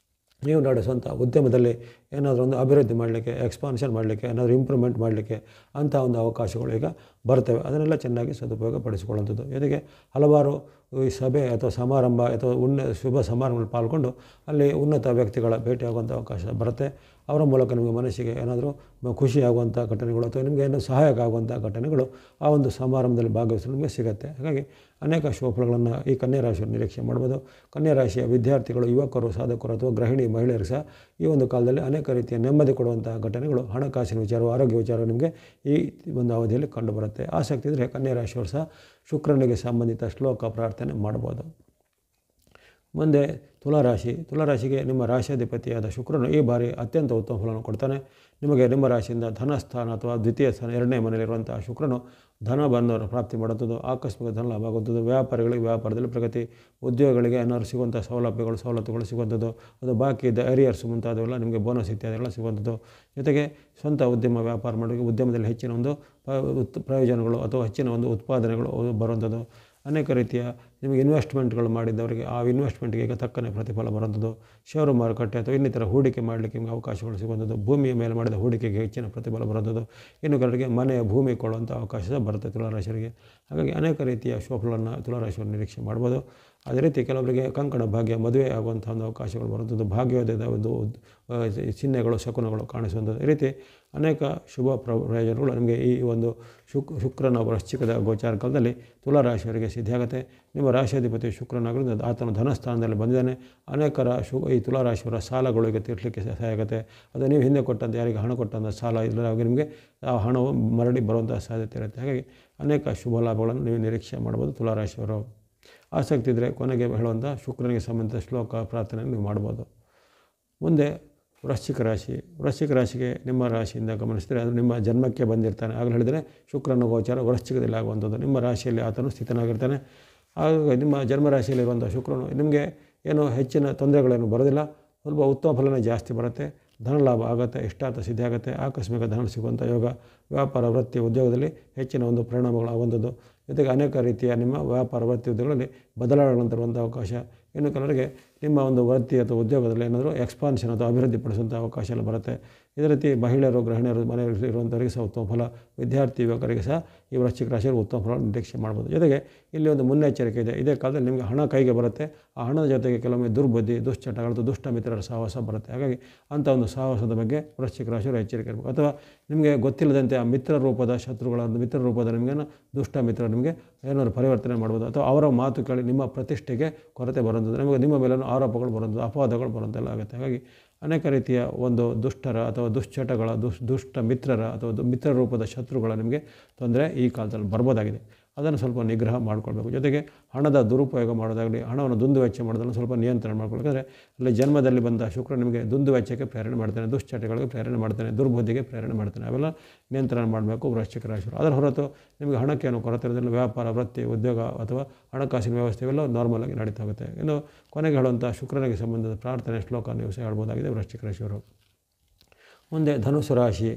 ನೀವು ನಡೆಸೋ ಸ್ವಂತ ಉದ್ಯಮದಲ್ಲಿ ಏನಾದರೂ ಒಂದು ಅಭಿವೃದ್ಧಿ ಮಾಡಲಿಕ್ಕೆ, ಎಕ್ಸ್ಪಾನ್ಷನ್ ಮಾಡಲಿಕ್ಕೆ, ಏನಾದರೂ ಇಂಪ್ರೂವ್ಮೆಂಟ್ ಮಾಡಲಿಕ್ಕೆ ಅಂಥ ಒಂದು ಅವಕಾಶಗಳು ಈಗ ಬರ್ತವೆ. ಅದನ್ನೆಲ್ಲ ಚೆನ್ನಾಗಿ ಸದುಪಯೋಗ ಪಡಿಸಿಕೊಳ್ಳುವಂಥದ್ದು. ಜೊತೆಗೆ ಹಲವಾರು ಈ ಸಭೆ ಅಥವಾ ಸಮಾರಂಭ ಅಥವಾ ಶುಭ ಸಮಾರಂಭದಲ್ಲಿ ಪಾಲ್ಗೊಂಡು ಅಲ್ಲಿ ಉನ್ನತ ವ್ಯಕ್ತಿಗಳ ಭೇಟಿಯಾಗುವಂಥ ಅವಕಾಶ ಬರುತ್ತೆ. ಅವರ ಮೂಲಕ ನಿಮಗೆ ಮನಸ್ಸಿಗೆ ಏನಾದರೂ ಖುಷಿಯಾಗುವಂಥ ಘಟನೆಗಳು ಅಥವಾ ನಿಮಗೆ ಏನೋ ಸಹಾಯಕ ಆಗುವಂಥ ಘಟನೆಗಳು ಆ ಒಂದು ಸಮಾರಂಭದಲ್ಲಿ ಭಾಗವಹಿಸಲು ನಿಮಗೆ ಸಿಗುತ್ತೆ. ಹಾಗಾಗಿ ಅನೇಕ ಶುಭಫಲಗಳನ್ನು ಈ ಕನ್ಯಾ ರಾಶಿಯವರು ನಿರೀಕ್ಷೆ ಮಾಡ್ಬೋದು. ಕನ್ಯಾ ರಾಶಿಯ ವಿದ್ಯಾರ್ಥಿಗಳು, ಯುವಕರು, ಸಾಧಕರು ಅಥವಾ ಗೃಹಿಣಿ ಮಹಿಳೆಯರು ಸಹ ಈ ಒಂದು ಕಾಲದಲ್ಲಿ ಅನೇಕ ರೀತಿಯ ನೆಮ್ಮದಿ ಕೊಡುವಂಥ ಘಟನೆಗಳು, ಹಣಕಾಸಿನ ವಿಚಾರ, ಆರೋಗ್ಯ ವಿಚಾರ ನಿಮಗೆ ಈ ಒಂದು ಅವಧಿಯಲ್ಲಿ ಕಂಡುಬರುತ್ತೆ. ಆಸಕ್ತಿ ಇದ್ದರೆ ಕನ್ಯಾ ರಾಶಿಯವರು ಸಹ ಶುಕ್ರನಿಗೆ ಸಂಬಂಧಿತ ಶ್ಲೋಕ ಪ್ರಾರ್ಥನೆ ಮಾಡ್ಬೋದು. ಮುಂದೆ ತುಲಾರಾಶಿ. ತುಲಾರಾಶಿಗೆ ನಿಮ್ಮ ರಾಶಿಯಾಧಿಪತಿಯಾದ ಶುಕ್ರನು ಈ ಬಾರಿ ಅತ್ಯಂತ ಉತ್ತಮ ಫಲವನ್ನು ಕೊಡ್ತಾನೆ. ನಿಮಗೆ ನಿಮ್ಮ ರಾಶಿಯಿಂದ ಧನಸ್ಥಾನ ಅಥವಾ ದ್ವಿತೀಯ ಸ್ಥಾನ, ಎರಡನೇ ಮನೆಯಲ್ಲಿರುವಂಥ ಶುಕ್ರನು ಧನವನ್ನು ಪ್ರಾಪ್ತಿ ಮಾಡುವಂಥದ್ದು, ಆಕಸ್ಮಿಕ ಧನ ಲಾಭ ಆಗುವಂಥದ್ದು, ವ್ಯಾಪಾರಿಗಳಿಗೆ ವ್ಯಾಪಾರದಲ್ಲಿ ಪ್ರಗತಿ, ಉದ್ಯೋಗಗಳಿಗೆ ಏನಾದ್ರು ಸಿಗುವಂಥ ಸವಲತ್ತುಗಳು ಸಿಗುವಂಥದ್ದು, ಅದು ಬಾಕಿ ಇದ್ದ ಏರಿಯರ್ಸ್ ಮುಂತಾದವೆಲ್ಲ ನಿಮಗೆ ಬೋನಸ್ ಇತ್ಯಾದಿಗಳ ಸಿಗುವಂಥದ್ದು. ಜೊತೆಗೆ ಸ್ವಂತ ಉದ್ಯಮ ವ್ಯಾಪಾರ ಮಾಡೋರಿಗೆ ಉದ್ಯಮದಲ್ಲಿ ಹೆಚ್ಚಿನ ಒಂದು ಪ್ರಯೋಜನಗಳು ಅಥವಾ ಹೆಚ್ಚಿನ ಒಂದು ಉತ್ಪಾದನೆಗಳು ಬರುವಂಥದ್ದು. ಅನೇಕ ರೀತಿಯ ನಿಮಗೆ ಇನ್ವೆಸ್ಟ್ಮೆಂಟ್ಗಳು ಮಾಡಿದ್ದವರಿಗೆ ಆ ಇನ್ವೆಸ್ಟ್ಮೆಂಟ್ಗೆ ಈಗ ತಕ್ಕನೆ ಪ್ರತಿಫಲ ಬರುವಂಥದ್ದು. ಷೇರು ಮಾರುಕಟ್ಟೆ ಅಥವಾ ಇನ್ನಿತರ ಹೂಡಿಕೆ ಮಾಡಲಿಕ್ಕೆ ನಿಮಗೆ ಅವಕಾಶಗಳು ಸಿಗುವಂಥದ್ದು. ಭೂಮಿಯ ಮೇಲೆ ಮಾಡಿದ ಹೂಡಿಕೆಗೆ ಹೆಚ್ಚಿನ ಪ್ರತಿಫಲ ಬರುವಂಥದ್ದು. ಇನ್ನು ಕೆಲವರಿಗೆ ಮನೆಯ ಭೂಮಿ ಕೊಳ್ಳುವಂಥ ಅವಕಾಶ ಬರುತ್ತೆ ತುಲಾರಾಶಿಯವರಿಗೆ. ಹಾಗಾಗಿ ಅನೇಕ ರೀತಿಯ ಶುಭಫಲವನ್ನು ತುಲಾರಾಶಿಯವರು ನಿರೀಕ್ಷೆ ಮಾಡ್ಬೋದು. ಅದೇ ರೀತಿ ಕೆಲವರಿಗೆ ಕಂಕಣ ಭಾಗ್ಯ, ಮದುವೆ ಆಗುವಂಥ ಒಂದು ಅವಕಾಶಗಳು ಬರುವಂಥದ್ದು, ಭಾಗ್ಯೋದಯದ ಒಂದು ಚಿಹ್ನೆಗಳು, ಶಕುನಗಳು ಕಾಣಿಸುವಂಥದ್ದು. ಈ ರೀತಿ ಅನೇಕ ಶುಭ ಪ್ರಯೋಜನಗಳು ನಿಮಗೆ ಈ ಒಂದು ಶುಕ್ರನ ವೃಶ್ಚಿಕದ ಗೋಚಾರ ಕಾಲದಲ್ಲಿ ತುಲಾರಾಶಿಯವರಿಗೆ ಸಿದ್ಧಿಯಾಗುತ್ತೆ. ನಿಮ್ಮ ರಾಶಿಯಾಧಿಪತಿ ಶುಕ್ರನಾಗಿರೋದ್ರಿಂದ ಆತನ ಧನಸ್ಥಾನದಲ್ಲಿ ಬಂದಿದ್ದಾನೆ. ಅನೇಕರ ಈ ತುಲಾರಾಶಿಯವರ ಸಾಲಗಳು ಈಗ ತೀರಿಸಲಿಕ್ಕೆ ಸಹಾಯ ಆಗುತ್ತೆ. ಅದು ನೀವು ಹಿಂದೆ ಕೊಟ್ಟಂಥ, ಯಾರಿಗೆ ಹಣ ಕೊಟ್ಟಂಥ ಸಾಲ ಇಲ್ಲದಾಗಿ ನಿಮಗೆ ಆ ಹಣವು ಮರಳಿ ಬರುವಂಥ ಸಾಧ್ಯತೆ ಇರುತ್ತೆ. ಹಾಗಾಗಿ ಅನೇಕ ಶುಭ ಲಾಭಗಳನ್ನು ನೀವು ನಿರೀಕ್ಷೆ ಮಾಡ್ಬೋದು ತುಲಾರಾಶಿಯವರು. ಆಸಕ್ತಿ ಇದ್ದರೆ ಕೊನೆಗೆ ಹೇಳುವಂಥ ಶುಕ್ರನಿಗೆ ಸಂಬಂಧಿಸಿದ ಶ್ಲೋಕ ಪ್ರಾರ್ಥನೆ ನೀವು ಮಾಡ್ಬೋದು. ಮುಂದೆ ವೃಶ್ಚಿಕ ರಾಶಿ. ವೃಶ್ಚಿಕ ರಾಶಿಗೆ ನಿಮ್ಮ ರಾಶಿಯಿಂದ ಗಮನಿಸಿದರೆ ಅದು ನಿಮ್ಮ ಜನ್ಮಕ್ಕೆ ಬಂದಿರ್ತಾನೆ. ಆಗಲೇ ಹೇಳಿದರೆ ಶುಕ್ರನ ಗೋಚಾರ ವೃಶ್ಚಿಕದಲ್ಲಿ ಆಗುವಂಥದ್ದು. ನಿಮ್ಮ ರಾಶಿಯಲ್ಲಿ ಆತನು ಸ್ಥಿತನಾಗಿರ್ತಾನೆ. ಹಾಗಾಗಿ ನಿಮ್ಮ ಜನ್ಮರಾಶಿಯಲ್ಲಿರುವಂಥ ಶುಕ್ರನು ನಿಮಗೆ ಏನೋ ಹೆಚ್ಚಿನ ತೊಂದರೆಗಳೇನು ಬರೋದಿಲ್ಲ. ಸ್ವಲ್ಪ ಉತ್ತಮ ಫಲನೇ ಜಾಸ್ತಿ ಬರುತ್ತೆ. ಧನ ಲಾಭ ಆಗುತ್ತೆ, ಇಷ್ಟಾರ್ಥ ಸಿದ್ಧಿ ಆಗುತ್ತೆ, ಆಕಸ್ಮಿಕ ಧನ ಸಿಗುವಂಥ ಯೋಗ, ವ್ಯಾಪಾರ ವೃತ್ತಿ ಉದ್ಯೋಗದಲ್ಲಿ ಹೆಚ್ಚಿನ ಒಂದು ಪರಿಣಾಮಗಳಾಗುವಂಥದ್ದು. ಜೊತೆಗೆ ಅನೇಕ ರೀತಿಯ ನಿಮ್ಮ ವ್ಯಾಪಾರ ವೃತ್ತಿ ಉದ್ಯೋಗಗಳಲ್ಲಿ ಬದಲಾವಣೆಗಳನ್ನು ತರುವಂಥ ಅವಕಾಶ. ಇನ್ನು ಕೆಲವರಿಗೆ ನಿಮ್ಮ ಒಂದು ವೃತ್ತಿ ಅಥವಾ ಉದ್ಯೋಗದಲ್ಲಿ ಏನಾದರೂ ಎಕ್ಸ್ಪಾನ್ಷನ್ ಅಥವಾ ಅಭಿವೃದ್ಧಿ ಪಡಿಸುವಂಥ ಅವಕಾಶ ಎಲ್ಲ ಬರುತ್ತೆ. ಇದೇ ರೀತಿ ಮಹಿಳೆಯರು, ಗೃಹಿಣಿಯರು, ಮನೆಯಲ್ಲಿ ಇರುವಂಥವರಿಗೆ ಸಹ ಉತ್ತಮ ಫಲ, ವಿದ್ಯಾರ್ಥಿ ಯುವಕರಿಗೆ ಸಹ ಈ ವೃಶ್ಚಿಕ ರಾಶಿಯಲ್ಲಿ ಉತ್ತಮ ಫಲ ನಿರೀಕ್ಷೆ ಮಾಡ್ಬೋದು. ಜೊತೆಗೆ ಇಲ್ಲಿ ಒಂದು ಮುನ್ನೆಚ್ಚರಿಕೆ ಇದೆ. ಇದೇ ಕಾಲದಲ್ಲಿ ನಿಮಗೆ ಹಣ ಕೈಗೆ ಬರುತ್ತೆ. ಆ ಹಣದ ಜೊತೆಗೆ ಕೆಲವೊಮ್ಮೆ ದುರ್ಬುದ್ಧಿ, ದುಶ್ಚಟಗಳು, ದುಷ್ಟ ಮಿತ್ರರ ಸಹವಾಸ ಬರುತ್ತೆ. ಹಾಗಾಗಿ ಅಂಥ ಒಂದು ಸಹವಾಸದ ಬಗ್ಗೆ ವೃಶ್ಚಿಕ ರಾಶಿಯವರು ಎಚ್ಚರಿಕೆ ಇರಬೇಕು. ಅಥವಾ ನಿಮಗೆ ಗೊತ್ತಿಲ್ಲದಂತೆ ಆ ಮಿತ್ರ ರೂಪದ ಶತ್ರುಗಳ ಮಿತ್ರ ರೂಪದ ನಿಮಗೇನು ದುಷ್ಟ ಮಿತ್ರ ನಿಮಗೆ ಏನಾದರೂ ಪರಿವರ್ತನೆ ಮಾಡ್ಬೋದು. ಅಥವಾ ಅವರ ಮಾತು ಕೇಳಿ ನಿಮ್ಮ ಪ್ರತಿಷ್ಠೆಗೆ ಕೊರತೆ ಬರುವಂಥದ್ದು, ನಿಮಗೆ ನಿಮ್ಮ ಮೇಲೂ ಆರೋಪಗಳು ಬರುವಂಥದ್ದು, ಅಪವಾದಗಳು ಬರುವಂತೆಲ್ಲ ಆಗುತ್ತೆ. ಹಾಗಾಗಿ ಅನೇಕ ರೀತಿಯ ಒಂದು ದುಷ್ಟರ ಅಥವಾ ದುಶ್ಚಟಗಳ ದುಷ್ಟ ಮಿತ್ರರ ಅಥವಾ ಮಿತ್ರ ರೂಪದ ಶತ್ರುಗಳ ನಿಮಗೆ ತೊಂದರೆ ಈ ಕಾಲದಲ್ಲಿ ಬರ್ಬೋದಾಗಿದೆ. ಅದನ್ನು ಸ್ವಲ್ಪ ನಿಗ್ರಹ ಮಾಡಿಕೊಳ್ಬೇಕು. ಜೊತೆಗೆ ಹಣದ ದುರುಪಯೋಗ ಮಾಡೋದಾಗಲಿ, ಹಣವನ್ನು ದುಂದುವೆಚ್ಚ ಮಾಡೋದನ್ನು ಸ್ವಲ್ಪ ನಿಯಂತ್ರಣ ಮಾಡ್ಕೊಳ್ಬೇಕಾದ್ರೆ ಅಲ್ಲಿ ಜನ್ಮದಲ್ಲಿ ಬಂದ ಶುಕ್ರ ನಿಮಗೆ ದುಂದುವೆಚ್ಚಕ್ಕೆ ಪ್ರೇರಣೆ ಮಾಡ್ತಾನೆ, ದುಶ್ಚಟಗಳಿಗೆ ಪ್ರೇರಣೆ ಮಾಡ್ತಾನೆ, ದುರ್ಬುದ್ಧಿಗೆ ಪ್ರೇರಣೆ ಮಾಡ್ತಾನೆ. ಅವೆಲ್ಲ ನಿಯಂತ್ರಣ ಮಾಡಬೇಕು ವೃಶ್ಚಿಕ ರಾಶಿಯವರು. ಅದರ ಹೊರತು ನಿಮಗೆ ಹಣಕ್ಕೆ ಏನೋ ಕೊರತೆ ಇರೋದಿಲ್ಲ. ವ್ಯಾಪಾರ ವೃತ್ತಿ ಉದ್ಯೋಗ ಅಥವಾ ಹಣಕಾಸಿನ ವ್ಯವಸ್ಥೆ ಇವೆಲ್ಲ ನಾರ್ಮಲಾಗಿ ನಡೀತಾ ಹೋಗುತ್ತೆ. ಇನ್ನು ಕೊನೆಗೆ ಹೇಳುವಂಥ ಶುಕ್ರನಿಗೆ ಸಂಬಂಧಿಸಿದ ಪ್ರಾರ್ಥನೆ ಶ್ಲೋಕ ನೀವು ಸಹ ಹೇಳ್ಬೋದಾಗಿದೆ ವೃಶ್ಚಿಕ ರಾಶಿಯವರು. ಮುಂದೆ ಧನುಸು ರಾಶಿ.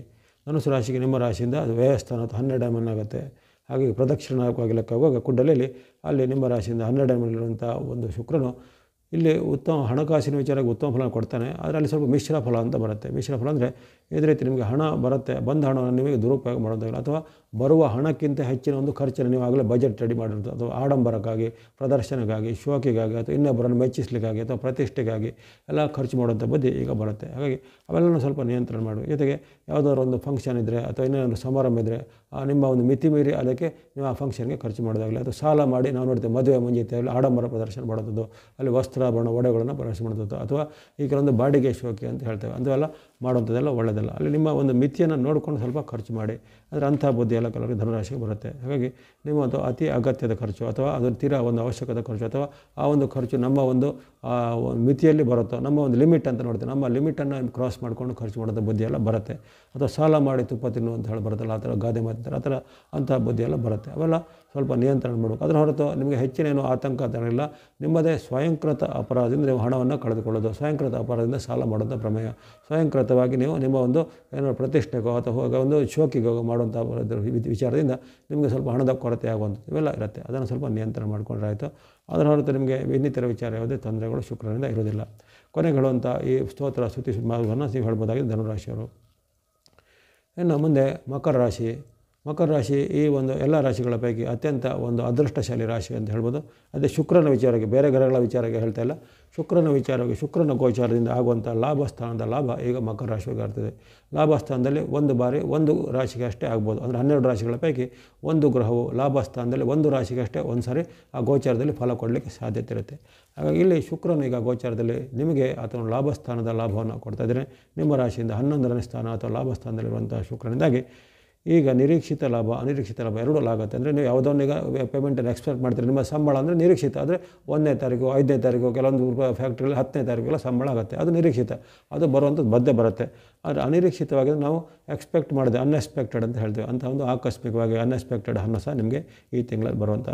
ಧನುಸು ರಾಶಿಗೆ ನಿಮ್ಮ ರಾಶಿಯಿಂದ ಅದು ವ್ಯಯಸ್ಥಾನ ಅಥವಾ 12 ಮನೆ ಆಗುತ್ತೆ. ಹಾಗೆ ಪ್ರದಕ್ಷಿಣಾತ್ಮಕವಾಗಿ ಲೆಕ್ಕಾಗುವಾಗ ಕುಂಡಲಿಯಲ್ಲಿ ಅಲ್ಲಿ ನಿಮ್ಮ ರಾಶಿಯಿಂದ 12 ಮನೆಯಲ್ಲಿರುವಂಥ ಒಂದು ಶುಕ್ರನು ಇಲ್ಲಿ ಉತ್ತಮ ಹಣಕಾಸಿನ ವಿಚಾರಕ್ಕೆ ಉತ್ತಮ ಫಲ ಕೊಡ್ತಾನೆ. ಆದರೆ ಅಲ್ಲಿ ಸ್ವಲ್ಪ ಮಿಶ್ರ ಫಲ ಅಂತ ಬರುತ್ತೆ. ಮಿಶ್ರ ಫಲ ಅಂದರೆ ಇದೇ ರೀತಿ ನಿಮಗೆ ಹಣ ಬರುತ್ತೆ, ಬಂದ ಹಣವನ್ನು ನಿಮಗೆ ದುರುಪಯೋಗ ಮಾಡೋದಾಗಿಲ್ಲ, ಅಥವಾ ಬರುವ ಹಣಕ್ಕಿಂತ ಹೆಚ್ಚಿನ ಒಂದು ಖರ್ಚನ್ನು ನೀವು ಆಗಲೇ ಬಜೆಟ್ ರೆಡಿ ಮಾಡಿರೋದು, ಅಥವಾ ಆಡಂಬರಕ್ಕಾಗಿ, ಪ್ರದರ್ಶನಕ್ಕಾಗಿ, ಶೋಕಿಗಾಗಿ, ಅಥವಾ ಇನ್ನೊಬ್ಬರನ್ನು ಮೆಚ್ಚಿಸಲಿಕ್ಕಾಗಿ ಅಥವಾ ಪ್ರತಿಷ್ಠೆಗಾಗಿ ಎಲ್ಲ ಖರ್ಚು ಮಾಡುವಂಥ ಬುದ್ಧಿ ಈಗ ಬರುತ್ತೆ. ಹಾಗಾಗಿ ಅವೆಲ್ಲನೂ ಸ್ವಲ್ಪ ನಿಯಂತ್ರಣ ಮಾಡಬೇಕು. ಜೊತೆಗೆ ಯಾವುದಾದ್ರು ಒಂದು ಫಂಕ್ಷನ್ ಇದ್ದರೆ ಅಥವಾ ಇನ್ನೊಂದು ಸಮಾರಂಭ ಇದ್ದರೆ ನಿಮ್ಮ ಒಂದು ಮಿತಿ ಮೀರಿ ಅದಕ್ಕೆ ನೀವು ಆ ಫಂಕ್ಷನ್ಗೆ ಖರ್ಚು ಮಾಡೋದಾಗಲಿ, ಅಥವಾ ಸಾಲ ಮಾಡಿ ನಾವು ನೋಡ್ತೇವೆ ಮದುವೆ ಮುಂಜಿತೆ ಆಡಂಬರ ಪ್ರದರ್ಶನ ಮಾಡೋದು, ಅಲ್ಲಿ ವಸ್ತ್ರಾಭರಣ ಒಡೆಗಳನ್ನು ಪ್ರದರ್ಶನ ಮಾಡೋದು, ಅಥವಾ ಈ ಕೆಲವೊಂದು ಬಾಡಿಗೆ ಶೋಕಿ ಅಂತ ಹೇಳ್ತೇವೆ, ಅಂಥವೆಲ್ಲ ಮಾಡುವಂಥದ್ದೆಲ್ಲ ಒಳ್ಳೆಯದಲ್ಲ. ಅಲ್ಲಿ ನಿಮ್ಮ ಒಂದು ಮಿತಿಯನ್ನು ನೋಡಿಕೊಂಡು ಸ್ವಲ್ಪ ಖರ್ಚು ಮಾಡಿ. ಅಂದರೆ ಅಂಥ ಬುದ್ಧಿ ಎಲ್ಲ ಕೆಲವರಿಗೆ ಧನುರಾಶಿಗೆ ಬರುತ್ತೆ. ಹಾಗಾಗಿ ನಿಮ್ಮ ಒಂದು ಅತಿ ಅಗತ್ಯದ ಖರ್ಚು ಅಥವಾ ಅದು ತೀರಾ ಒಂದು ಅವಶ್ಯಕತೆ ಖರ್ಚು ಅಥವಾ ಆ ಒಂದು ಖರ್ಚು ನಮ್ಮ ಒಂದು ಮಿತಿಯಲ್ಲಿ ಬರುತ್ತೋ, ನಮ್ಮ ಒಂದು ಲಿಮಿಟ್ ಅಂತ ನೋಡ್ತೇವೆ, ನಮ್ಮ ಲಿಮಿಟನ್ನು ಕ್ರಾಸ್ ಮಾಡಿಕೊಂಡು ಖರ್ಚು ಮಾಡೋದು ಬುದ್ಧಿ ಎಲ್ಲ ಬರುತ್ತೆ. ಅಥವಾ ಸಾಲ ಮಾಡಿ ತುಪ್ಪ ತಿನ್ನು ಅಂತ ಹೇಳಿ ಬರುತ್ತಲ್ಲ, ಆ ಥರ ಗಾದೆ ಮಾತಿದ್ದಾರೆ, ಆ ಥರ ಅಂಥ ಬುದ್ಧಿ ಎಲ್ಲ ಬರುತ್ತೆ. ಅವೆಲ್ಲ ಸ್ವಲ್ಪ ನಿಯಂತ್ರಣ ಮಾಡಬೇಕು. ಅದರ ಹೊರತು ನಿಮಗೆ ಹೆಚ್ಚಿನೇನು ಆತಂಕ ಇಲ್ಲ. ನಿಮ್ಮದೇ ಸ್ವಯಂಕೃತ ಅಪರಾಧದಿಂದ ನೀವು ಹಣವನ್ನು ಕಳೆದುಕೊಳ್ಳೋದು, ಸ್ವಯಂಕೃತ ಅಪರಾಧದಿಂದ ಸಾಲ ಮಾಡೋಂಥ ಪ್ರಮೇಯ, ಸ್ವಯಂಕೃತವಾಗಿ ನೀವು ನಿಮ್ಮ ಒಂದು ಏನೋ ಪ್ರತಿಷ್ಠೆಗೋ ಅಥವಾ ಒಂದು ಶೋಕಿಗೋ ಮಾಡುವಂಥ ವಿಚಾರದಿಂದ ನಿಮಗೆ ಸ್ವಲ್ಪ ಹಣದ ಕೊರತೆ ಆಗುವಂಥದ್ದು ಇವೆಲ್ಲ ಇರುತ್ತೆ. ಅದನ್ನು ಸ್ವಲ್ಪ ನಿಯಂತ್ರಣ ಮಾಡಿಕೊಂಡ್ರೆ ಆಯಿತು. ಅದರ ಹೊರತು ನಿಮಗೆ ಇನ್ನಿತರ ವಿಚಾರ ಯಾವುದೇ ತೊಂದರೆಗಳು ಶುಕ್ರನಿಂದ ಇರೋದಿಲ್ಲ. ಕೊನೆಗೆ ಹೇಳುವಂಥ ಈ ಸ್ತೋತ್ರ ಸ್ತುತಿ ಮಾರ್ಗವನ್ನು ನೀವು ಹೇಳ್ಬೋದಾಗಿದೆ ಧನುರಾಶಿಯವರು. ಇನ್ನು ಮುಂದೆ ಮಕರ ರಾಶಿ. ಮಕರ ರಾಶಿ ಈ ಒಂದು ಎಲ್ಲ ರಾಶಿಗಳ ಪೈಕಿ ಅತ್ಯಂತ ಒಂದು ಅದೃಷ್ಟಶಾಲಿ ರಾಶಿ ಅಂತ ಹೇಳ್ಬೋದು. ಅದೇ ಶುಕ್ರನ ವಿಚಾರಕ್ಕೆ, ಬೇರೆ ಗ್ರಹಗಳ ವಿಚಾರಕ್ಕೆ ಹೇಳ್ತಾ ಇಲ್ಲ, ಶುಕ್ರನ ವಿಚಾರವಾಗಿ ಶುಕ್ರನ ಗೋಚಾರದಿಂದ ಆಗುವಂಥ ಲಾಭ ಸ್ಥಾನದ ಲಾಭ ಈಗ ಮಕರ ರಾಶಿಗೆ ಆಗ್ತದೆ. ಲಾಭ ಸ್ಥಾನದಲ್ಲಿ ಒಂದು ಬಾರಿ ಒಂದು ರಾಶಿಗೆ ಅಷ್ಟೇ ಆಗ್ಬೋದು. ಅಂದರೆ 12 ರಾಶಿಗಳ ಪೈಕಿ ಒಂದು ಗ್ರಹವು ಲಾಭ ಸ್ಥಾನದಲ್ಲಿ ಒಂದು ರಾಶಿಗೆ ಅಷ್ಟೇ ಒಂದು ಸಾರಿ ಆ ಗೋಚಾರದಲ್ಲಿ ಫಲ ಕೊಡಲಿಕ್ಕೆ ಸಾಧ್ಯತೆ ಇರುತ್ತೆ. ಹಾಗಾಗಿ ಇಲ್ಲಿ ಶುಕ್ರನು ಈಗ ಗೋಚಾರದಲ್ಲಿ ನಿಮಗೆ ಅಥವಾ ಲಾಭ ಸ್ಥಾನದ ಲಾಭವನ್ನು ಕೊಡ್ತಾ ಇದ್ದರೆ ನಿಮ್ಮ ರಾಶಿಯಿಂದ 11ನೇ ಸ್ಥಾನ ಅಥವಾ ಲಾಭ ಸ್ಥಾನದಲ್ಲಿರುವಂಥ ಶುಕ್ರನಿಂದಾಗಿ ಈಗ ನಿರೀಕ್ಷಿತ ಲಾಭ ಅನಿರೀಕ್ಷಿತ ಲಾಭ ಎರಡೂ ಆಗುತ್ತೆ. ಅಂದರೆ ನೀವು ಯಾವುದೊಂದು ಈಗ ಪೇಮೆಂಟನ್ನು ಎಕ್ಸ್ಪೆಕ್ಟ್ ಮಾಡ್ತೀರಿ, ನಿಮ್ಮ ಸಂಬಳ ಅಂದರೆ ನಿರೀಕ್ಷಿತ, ಆದರೆ 1ನೇ ತಾರೀಕು 5ನೇ ತಾರೀಕು ಕೆಲವೊಂದು ಫ್ಯಾಕ್ಟ್ರಿಯಲ್ಲಿ 10ನೇ ತಾರೀಕೆಲ್ಲ ಸಂಬಳ ಆಗುತ್ತೆ, ಅದು ನಿರೀಕ್ಷಿತ, ಅದು ಬರುವಂಥದ್ದು ಮಧ್ಯೆ ಬರುತ್ತೆ. ಆದರೆ ಅನಿರೀಕ್ಷಿತವಾಗಿ ನಾವು ಎಕ್ಸ್ಪೆಕ್ಟ್ ಮಾಡಿದೆ ಅನ್ಎಕ್ಸ್ಪೆಕ್ಟೆಡ್ ಅಂತ ಹೇಳ್ತೀವಿ, ಅಂಥ ಒಂದು ಆಕಸ್ಮಿಕವಾಗಿ ಅನ್ಎಕ್ಸ್ಪೆಕ್ಟೆಡ್ ಹಣ ಸಹ ನಿಮಗೆ ಈ ತಿಂಗಳಲ್ಲಿ ಬರುವಂಥ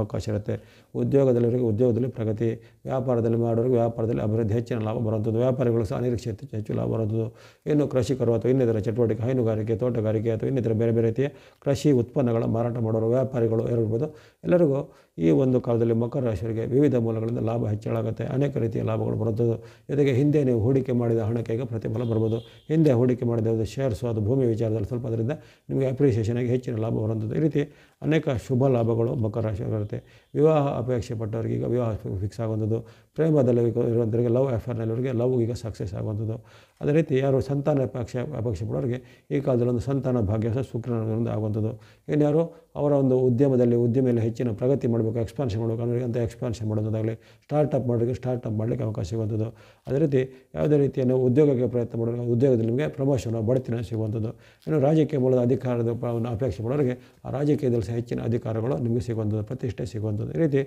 ಅವಕಾಶ ಇರುತ್ತೆ. ಉದ್ಯೋಗದಲ್ಲಿವರಿಗೆ ಉದ್ಯೋಗದಲ್ಲಿ ಪ್ರಗತಿ, ವ್ಯಾಪಾರದಲ್ಲಿ ಮಾಡೋರಿಗೆ ವ್ಯಾಪಾರದಲ್ಲಿ ಅಭಿವೃದ್ಧಿ, ಹೆಚ್ಚಿನ ಲಾಭ ಬರುವಂಥದ್ದು, ವ್ಯಾಪಾರಿಗಳು ಸಹ ಅನಿರೀಕ್ಷಿತ ಹೆಚ್ಚು ಲಾಭ ಬರುವಂಥದ್ದು. ಇನ್ನು ಕೃಷಿಕರು ಅಥವಾ ಇನ್ನಿತರ ಚಟುವಟಿಕೆ, ಹೈನುಗಾರಿಕೆ, ತೋಟಗಾರಿಕೆ ಅಥವಾ ಇನ್ನಿತರ ಬೇರೆ ಬೇರೆ ರೀತಿಯ ಕೃಷಿ ಉತ್ಪನ್ನಗಳ ಮಾರಾಟ ಮಾಡೋರು, ವ್ಯಾಪಾರಿಗಳು ಇರ್ಬೋದು, ಎಲ್ಲರಿಗೂ ಈ ಒಂದು ಕಾಲದಲ್ಲಿ ಮಕರ ರಾಶಿಯವರಿಗೆ ವಿವಿಧ ಮೂಲಗಳಿಂದ ಲಾಭ ಹೆಚ್ಚಳಾಗುತ್ತೆ. ಅನೇಕ ರೀತಿಯ ಲಾಭಗಳು ಬರುತ್ತದೆ. ಜೊತೆಗೆ ಹಿಂದೆ ನೀವು ಹೂಡಿಕೆ ಮಾಡಿದ ಹಣಕ್ಕೆ ಈಗ ಪ್ರತಿಫಲ ಬರ್ಬೋದು. ಹಿಂದೆ ಹೂಡಿಕೆ ಮಾಡಿದ ಶೇರ್ಸು ಅದು ಭೂಮಿ ವಿಚಾರದಲ್ಲಿ ಸ್ವಲ್ಪ ಅದರಿಂದ ನಿಮಗೆ ಅಪ್ರಿಷಿಯೇಷನಾಗಿ ಹೆಚ್ಚಿನ ಲಾಭ ಬರುವಂಥದ್ದು. ಈ ರೀತಿ ಅನೇಕ ಶುಭ ಲಾಭಗಳು ಮಕರ ರಾಶಿಯವರಿರುತ್ತೆ. ವಿವಾಹ ಅಪೇಕ್ಷೆ ಪಟ್ಟವರಿಗೆ ಈಗ ವಿವಾಹ ಫಿಕ್ಸ್ ಆಗುವಂಥದ್ದು, ಪ್ರೇಮದಲ್ಲಿ ಇರುವಂಥವರಿಗೆ ಲವ್ ಅಫೇರ್ನಲ್ಲಿವರಿಗೆ ಲವ್ ಈಗ ಸಕ್ಸಸ್ ಆಗುವಂಥದ್ದು. ಅದೇ ರೀತಿ ಯಾರು ಸಂತಾನ ಅಪೇಕ್ಷೆ ಪಡೋರಿಗೆ ಈ ಕಾಲದಲ್ಲಿ ಒಂದು ಸಂತಾನ ಭಾಗ್ಯ ಸಹ ಶುಕ್ರನಿಂದ ಆಗುವಂಥದ್ದು. ಇನ್ಯಾರು ಅವರ ಒಂದು ಉದ್ಯಮೆಯಲ್ಲಿ ಹೆಚ್ಚಿನ ಪ್ರಗತಿ ಮಾಡಬೇಕು, ಎಕ್ಸ್ಪಾನ್ಷನ್ ಮಾಡಬೇಕು ಅನ್ನೋರಿಗೆ ಅಂತ ಎಕ್ಸ್ಪಾನ್ಷನ್ ಮಾಡೋದಾಗಲಿ, ಸ್ಟಾರ್ಟಪ್ ಮಾಡೋರಿಗೆ ಸ್ಟಾರ್ಟಪ್ ಮಾಡಲಿಕ್ಕೆ ಅವಕಾಶ ಸಿಗುವಂಥದ್ದು. ಅದೇ ರೀತಿ ಯಾವುದೇ ರೀತಿಯನ್ನು ಉದ್ಯೋಗಕ್ಕೆ ಪ್ರಯತ್ನ ಮಾಡೋರಿಗೆ ಉದ್ಯೋಗದಲ್ಲಿ ನಿಮಗೆ ಪ್ರಮೋಷನ್ ಬಡ್ತಿನ ಸಿಗುವಂಥದ್ದು. ಇನ್ನು ರಾಜಕೀಯ ಮೂಲದ ಅಧಿಕಾರದ ಅಪೇಕ್ಷೆ ಪಡೋರಿಗೆ ಆ ರಾಜಕೀಯದಲ್ಲಿ ಸಹ ಹೆಚ್ಚಿನ ಅಧಿಕಾರಗಳು ನಿಮಗೆ ಸಿಗುವಂಥದ್ದು, ಪ್ರತಿಷ್ಠೆ ಸಿಗುವಂಥದ್ದು. ಈ ರೀತಿ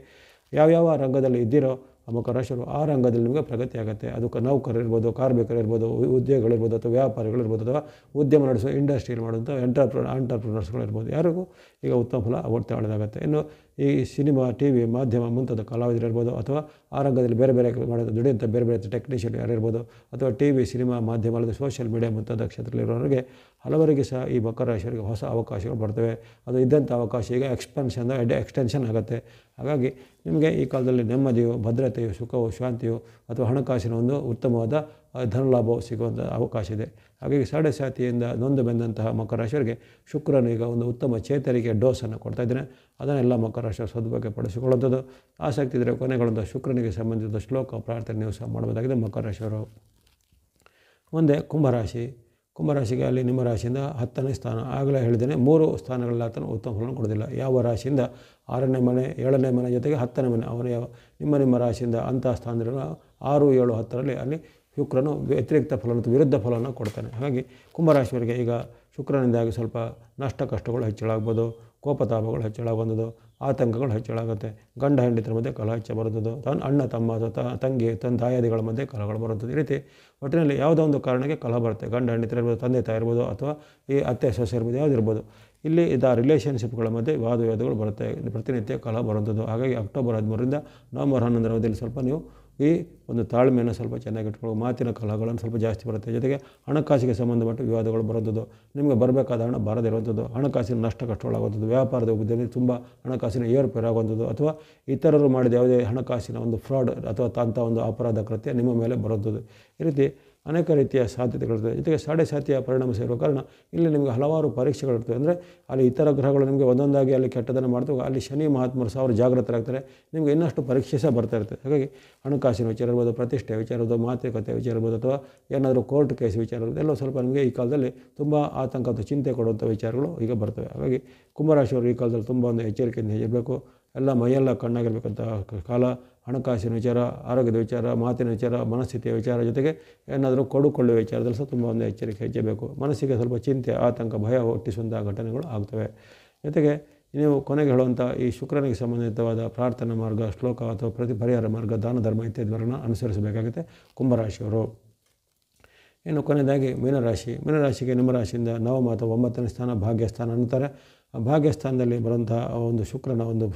ಯಾವ್ಯಾವ ರಂಗದಲ್ಲಿ ಇದ್ದೀರೋ ಮಕರ ರಾಶಿಯವರು ಆ ರಂಗದಲ್ಲಿ ನಿಮಗೆ ಪ್ರಗತಿ ಆಗುತ್ತೆ. ಅದು ನೌಕರರಿರ್ಬೋದು, ಕಾರ್ಮಿಕರಿರ್ಬೋದು, ಉದ್ಯೋಗಗಳಿರ್ಬೋದು, ಅಥವಾ ವ್ಯಾಪಾರಿಗಳಿರ್ಬೋದು, ಅಥವಾ ಉದ್ಯಮ ನಡೆಸೋ ಇಂಡಸ್ಟ್ರಿಯಲ್ಲಿ ಮಾಡುವಂಥ ಎಂಟರ್ಪ್ರಿನರ್ಸ್ಗಳಿರ್ಬೋದು, ಯಾರಿಗೂ ಈಗ ಉತ್ತಮ ಫಲ ಒಳ್ಳೆಯದಾಗುತ್ತೆ. ಇನ್ನು ಈ ಸಿನಿಮಾ, ಟಿವಿ, ಮಾಧ್ಯಮ ಮುಂತಾದ ಕಲಾವಿದರಿರ್ಬೋದು, ಅಥವಾ ಆ ರಂಗದಲ್ಲಿ ಬೇರೆ ಬೇರೆ ಮಾಡೋದು ದುಡಿಯುವಂಥ ಬೇರೆ ಬೇರೆ ಟೆಕ್ನಿಷಿಯನ್ ಯಾರಿರ್ಬೋದು, ಅಥವಾ ಟಿವಿ, ಸಿನಿಮಾ, ಮಾಧ್ಯಮ ಅಲ್ಲದೆ ಸೋಷಿಯಲ್ ಮೀಡಿಯಾ ಮುಂತಾದ ಕ್ಷೇತ್ರದಲ್ಲಿರೋರಿಗೆ ಹಲವರಿಗೆ ಸಹ ಈ ಮಕರ ರಾಶಿಯವರಿಗೆ ಹೊಸ ಅವಕಾಶಗಳು ಬರ್ತವೆ. ಅದು ಇದ್ದಂಥ ಅವಕಾಶ ಈಗ ಎಕ್ಸ್ಟೆನ್ಷನ್ ಆಗುತ್ತೆ. ಹಾಗಾಗಿ ನಿಮಗೆ ಈ ಕಾಲದಲ್ಲಿ ನೆಮ್ಮದಿಯು, ಭದ್ರತೆಯು, ಸುಖವು, ಶಾಂತಿಯು ಅಥವಾ ಹಣಕಾಸಿನ ಒಂದು ಉತ್ತಮವಾದ ಧನಲಾಭವು ಸಿಗುವಂಥ ಅವಕಾಶ ಇದೆ. ಹಾಗಾಗಿ ಸಾಡೆ ಸಾತಿಯಿಂದ ನೊಂದು ಬೆಂದಂತಹ ಮಕರ ರಾಶಿಯವರಿಗೆ ಶುಕ್ರನು ಈಗ ಒಂದು ಉತ್ತಮ ಚೇತರಿಕೆ ಡೋಸನ್ನು ಕೊಡ್ತಾ ಇದ್ದೇನೆ. ಅದನ್ನೆಲ್ಲ ಮಕರ ರಾಶಿಯವರು ಸದುಬಳಕೆ ಪಡಿಸಿಕೊಳ್ಳುವಂಥದ್ದು. ಆಸಕ್ತಿ ಇದ್ದರೆ ಕೊನೆಗೊಳ್ಳುವಂಥ ಶುಕ್ರನಿಗೆ ಸಂಬಂಧಿಸಿದ ಶ್ಲೋಕ ಪ್ರಾರ್ಥನೆ ನೀವು ಸಹ ಮಾಡಬಹುದಾಗಿದೆ ಮಕರ ರಾಶಿಯವರು. ಮುಂದೆ ಕುಂಭರಾಶಿ. ಕುಂಭರಾಶಿಗೆ ಅಲ್ಲಿ ನಿಮ್ಮ ರಾಶಿಯಿಂದ 10ನೇ ಸ್ಥಾನ. ಆಗಲೇ ಹೇಳಿದ್ದೇನೆ 3 ಸ್ಥಾನಗಳಲ್ಲಿ ಆತನು ಉತ್ತಮ ಫಲವನ್ನು ಕೊಡೋದಿಲ್ಲ. ಯಾವ ರಾಶಿಯಿಂದ 6ನೇ ಮನೆ, 7ನೇ ಮನೆ ಜೊತೆಗೆ 10ನೇ ಮನೆ, ಅವನು ನಿಮ್ಮ ರಾಶಿಯಿಂದ ಅಂಥ ಸ್ಥಾನದಲ್ಲಿರುವ 6, 7, 10ರಲ್ಲಿ ಅಲ್ಲಿ ಶುಕ್ರನು ವ್ಯತಿರಿಕ್ತ ಫಲ ಮತ್ತು ವಿರುದ್ಧ ಫಲವನ್ನು ಕೊಡ್ತಾನೆ. ಹಾಗಾಗಿ ಕುಂಭರಾಶಿಯವರಿಗೆ ಈಗ ಶುಕ್ರನಿಂದಾಗಿ ಸ್ವಲ್ಪ ನಷ್ಟ ಕಷ್ಟಗಳು ಹೆಚ್ಚಳಾಗ್ಬೋದು, ಕೋಪತಾಪಗಳು ಹೆಚ್ಚಳಾಗುವಂಥದ್ದು, ಆತಂಕಗಳು ಹೆಚ್ಚಳಾಗುತ್ತೆ. ಗಂಡ ಹೆಂಡತಿರ ಮಧ್ಯೆ ಕಲಹ ಹೆಚ್ಚು ಬರುತ್ತದೆ. ಅಣ್ಣ ತಮ್ಮ ಅಥವಾ ತಂಗಿ ತಾಯಾದಿಗಳ ಮಧ್ಯೆ ಕಲಹಗಳು ಬರುತ್ತದೆ. ಈ ರೀತಿ ಒಟ್ಟಿನಲ್ಲಿ ಯಾವುದೋ ಒಂದು ಕಾರಣಕ್ಕೆ ಕಲಹ ಬರುತ್ತೆ. ಗಂಡ ಹೆಂಡತಿರ ಇರ್ಬೋದು, ತಂದೆ ತಾಯಿ ಇರ್ಬೋದು, ಅಥವಾ ಈ ಅತ್ತೆ ಸೊಸೆ ಇರ್ಬೋದು, ಯಾವುದಿರ್ಬೋದು. ಇಲ್ಲಿ ರಿಲೇಷನ್ಶಿಪ್ಗಳ ಮಧ್ಯೆ ವಾದವಿವಾದಗಳು ಬರುತ್ತೆ, ಪ್ರತಿನಿತ್ಯ ಕಲಹ ಬರುವಂಥದ್ದು. ಹಾಗಾಗಿ ಅಕ್ಟೋಬರ್ 13ರಿಂದ ನವಂಬರ್ 11ರ ಅವಧಿಯಲ್ಲಿ ಸ್ವಲ್ಪ ನೀವು ಈ ಒಂದು ತಾಳ್ಮೆಯನ್ನು ಸ್ವಲ್ಪ ಚೆನ್ನಾಗಿ ಇಟ್ಕೊಳ್ಳೋ, ಮಾತಿನ ಕಲಹಗಳನ್ನು ಸ್ವಲ್ಪ ಜಾಸ್ತಿ ಬರುತ್ತೆ. ಜೊತೆಗೆ ಹಣಕಾಸಿಗೆ ಸಂಬಂಧಪಟ್ಟ ವಿವಾದಗಳು ಬರುವಂಥದ್ದು, ನಿಮಗೆ ಬರಬೇಕಾದ ಹಣ ಬಾರದಿರುವಂಥದ್ದು, ಹಣಕಾಸಿನ ನಷ್ಟ ಕಷ್ಟಗಳಾಗುವಂಥದ್ದು, ವ್ಯಾಪಾರದ ಉದ್ಯಮದಲ್ಲಿ ತುಂಬ ಹಣಕಾಸಿನ ಏರುಪೇರು ಆಗುವಂಥದ್ದು, ಅಥವಾ ಇತರರು ಮಾಡಿದ ಯಾವುದೇ ಹಣಕಾಸಿನ ಒಂದು ಫ್ರಾಡ್ ಅಥವಾ ಅಂಥ ಒಂದು ಅಪರಾಧ ಕೃತ್ಯ ನಿಮ್ಮ ಮೇಲೆ ಬರುವಂಥದ್ದು. ಈ ರೀತಿ ಅನೇಕ ರೀತಿಯ ಸಾಧ್ಯತೆಗಳಿರ್ತದೆ. ಜೊತೆಗೆ ಸಾಡೆ ಸಾತಿಯ ಪರಿಣಾಮ ಸೇರುವ ಕಾರಣ ಇಲ್ಲಿ ನಿಮಗೆ ಹಲವಾರು ಪರೀಕ್ಷೆಗಳಿರ್ತವೆ. ಅಂದರೆ ಅಲ್ಲಿ ಇತರ ಗ್ರಹಗಳು ನಿಮಗೆ ಒಂದೊಂದಾಗಿ ಅಲ್ಲಿ ಕೆಟ್ಟದನ್ನು ಮಾಡ್ತವೆ. ಅಲ್ಲಿ ಶನಿ ಮಹಾತ್ಮರು ಸಹ ಅವರು ಜಾಗೃತರಾಗ್ತಾರೆ, ನಿಮಗೆ ಇನ್ನಷ್ಟು ಪರೀಕ್ಷೆ ಸಹ ಬರ್ತಾ ಇರ್ತದೆ. ಹಾಗಾಗಿ ಹಣಕಾಸಿನ ವಿಚಾರ ಇರ್ಬೋದು, ಪ್ರತಿಷ್ಠೆ ವಿಚಾರ ಇರ್ಬೋದು, ಮಾತುಕತೆ ವಿಚಾರ ಇರ್ಬೋದು, ಅಥವಾ ಏನಾದರೂ ಕೋರ್ಟ್ ಕೇಸ್ ವಿಚಾರ ಇರ್ಬೋದು, ಎಲ್ಲ ಸ್ವಲ್ಪ ನಿಮಗೆ ಈ ಕಾಲದಲ್ಲಿ ತುಂಬ ಆತಂಕ ಅಥವಾ ಚಿಂತೆ ಕೊಡುವಂಥ ವಿಚಾರಗಳು ಈಗ ಬರ್ತವೆ. ಹಾಗಾಗಿ ಕುಂಭರಾಶಿಯವರು ಈ ಕಾಲದಲ್ಲಿ ತುಂಬ ಒಂದು ಎಚ್ಚರಿಕೆಯಿಂದ ಇರಬೇಕು. ಎಲ್ಲ ಮೈಯೆಲ್ಲ ಕಣ್ಣಾಗಿರ್ಬೇಕಂತ ಕಾಲ. ಹಣಕಾಸಿನ ವಿಚಾರ, ಆರೋಗ್ಯದ ವಿಚಾರ, ಮಾತಿನ ವಿಚಾರ, ಮನಸ್ಥಿತಿಯ ವಿಚಾರ, ಜೊತೆಗೆ ಏನಾದರೂ ಕೊಡುಕೊಳ್ಳುವ ವಿಚಾರದಲ್ಲಿ ಸಹ ತುಂಬ ಒಂದು ಎಚ್ಚರಿಕೆ ಹೆಚ್ಚಬೇಕು. ಮನಸ್ಸಿಗೆ ಸ್ವಲ್ಪ ಚಿಂತೆ, ಆತಂಕ, ಭಯ ಹುಟ್ಟಿಸುವಂಥ ಘಟನೆಗಳು ಆಗ್ತವೆ. ಜೊತೆಗೆ ನೀವು ಕೊನೆಗೆ ಹೇಳುವಂಥ ಈ ಶುಕ್ರನಿಗೆ ಸಂಬಂಧಿತವಾದ ಪ್ರಾರ್ಥನಾ ಮಾರ್ಗ, ಶ್ಲೋಕ ಅಥವಾ ಪರಿಹಾರ ಮಾರ್ಗ, ದಾನ ಧರ್ಮ ಇತ್ಯಾದಿಗಳನ್ನು ಅನುಸರಿಸಬೇಕಾಗುತ್ತೆ ಕುಂಭರಾಶಿಯವರು. ಇನ್ನು ಕೊನೆಯದಾಗಿ ಮೀನರಾಶಿ. ಮೀನರಾಶಿಗೆ ನಿಮ್ಮ ರಾಶಿಯಿಂದ 9ನೇ ಅಥವಾ 9ನೇ ಸ್ಥಾನ ಭಾಗ್ಯಸ್ಥಾನ ಅನ್ನುತ್ತಾರೆ. ಭಾಗ್ಯಸ್ಥಾನದಲ್ಲಿ ಬರುವಂಥ ಒಂದು ಶುಕ್ರನ ಒಂದು